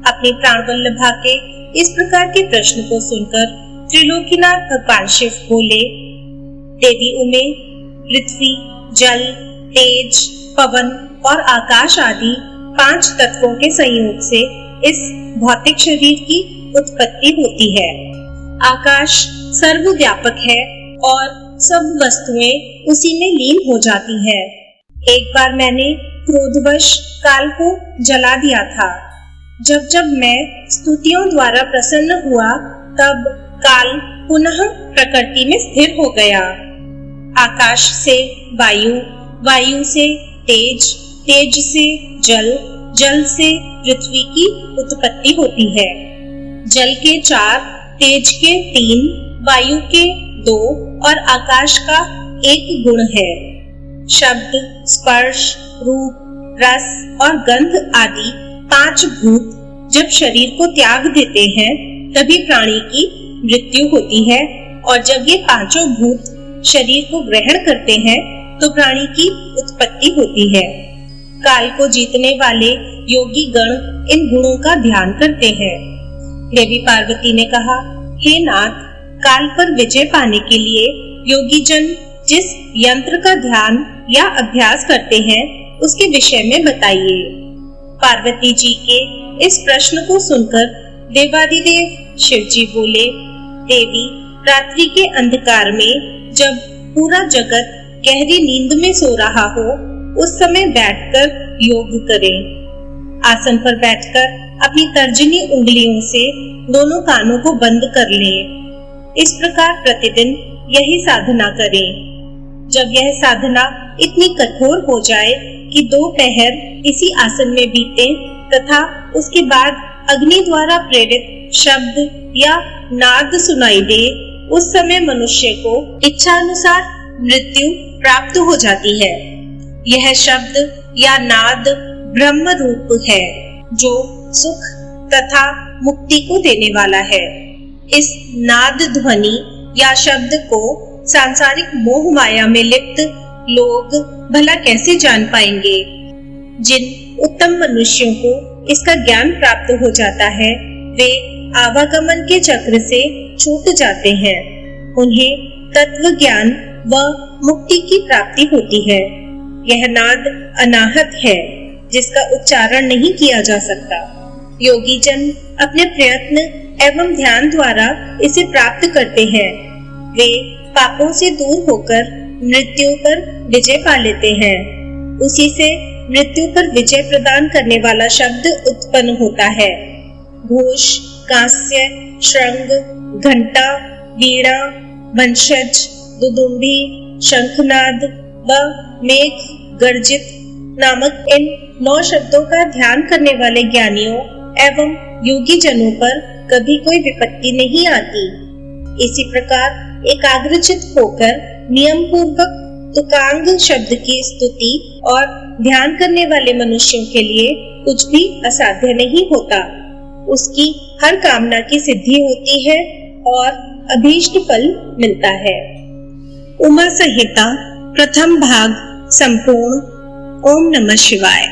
अपनी प्राणवल्लभा के इस प्रकार के प्रश्न को सुनकर त्रिलोकीनाथ भगवान शिव बोले, देवी उमे, पृथ्वी, जल, तेज, पवन और आकाश आदि 5 तत्वों के संयोग से इस भौतिक शरीर की उत्पत्ति होती है। आकाश सर्वव्यापक है और सब वस्तुएं उसी में लीन हो जाती हैं। एक बार मैंने क्रोधवश काल को जला दिया था। जब जब मैं स्तुतियों द्वारा प्रसन्न हुआ, तब काल पुनः प्रकृति में स्थिर हो गया। आकाश से वायु, वायु से तेज, तेज से जल, जल से पृथ्वी की उत्पत्ति होती है। जल के 4, तेज के 3, वायु के 2 और आकाश का 1 गुण है। शब्द, स्पर्श, रूप, रस और गंध आदि 5 भूत जब शरीर को त्याग देते हैं, तभी प्राणी की मृत्यु होती है, और जब ये 5 भूत शरीर को ग्रहण करते हैं, तो प्राणी की उत्पत्ति होती है। काल को जीतने वाले योगी गण इन गुणों का ध्यान करते हैं। देवी पार्वती ने कहा, हे नाथ, काल पर विजय पाने के लिए योगी जन जिस यंत्र का ध्यान या अभ्यास करते हैं, उसके विषय में बताइए। पार्वती जी के इस प्रश्न को सुनकर देवादिदेव शिव जी बोले, देवी, रात्रि के अंधकार में जब पूरा जगत गहरी नींद में सो रहा हो, उस समय बैठकर योग करें। आसन पर बैठकर अपनी तर्जनी उंगलियों से दोनों कानों को बंद कर लें। इस प्रकार प्रतिदिन यही साधना करें। जब यह साधना इतनी कठोर हो जाए कि 2 पहर इसी आसन में बीते तथा उसके बाद अग्नि द्वारा प्रेरित शब्द या नाद सुनाई दे, उस समय मनुष्य को इच्छा अनुसार मृत्यु प्राप्त हो जाती है। यह शब्द या नाद ब्रह्म रूप है, जो सुख तथा मुक्ति को देने वाला है। इस नाद ध्वनि या शब्द को सांसारिक मोह माया में लिप्त लोग भला कैसे जान पाएंगे? जिन उत्तम मनुष्यों को इसका ज्ञान प्राप्त हो जाता है, वे आवागमन के चक्र से छूट जाते हैं। उन्हें तत्व ज्ञान व मुक्ति की प्राप्ति होती है। यह नाद अनाहत है, जिसका उच्चारण नहीं किया जा सकता। योगी जन अपने प्रयत्न एवं ध्यान द्वारा इसे प्राप्त करते हैं। वे पापों से दूर होकर मृत्यु पर विजय पा लेते हैं। उसी से मृत्यु पर विजय प्रदान करने वाला शब्द उत्पन्न होता है। घोष, कांस्य, शृंग, घंटा, वीणा, वंशज, दुदुम्भी, शंखनाद व मेघ गर्जित नामक इन 9 शब्दों का ध्यान करने वाले ज्ञानियों एवं योगी जनों पर कभी कोई विपत्ति नहीं आती। इसी प्रकार एकाग्रचित होकर नियम पूर्वक तुकांग शब्द की स्तुति और ध्यान करने वाले मनुष्यों के लिए कुछ भी असाध्य नहीं होता। उसकी हर कामना की सिद्धि होती है और अभीष्ट फल मिलता है। उमा संहिता प्रथम भाग संपूर्ण। ओम नमः शिवाय।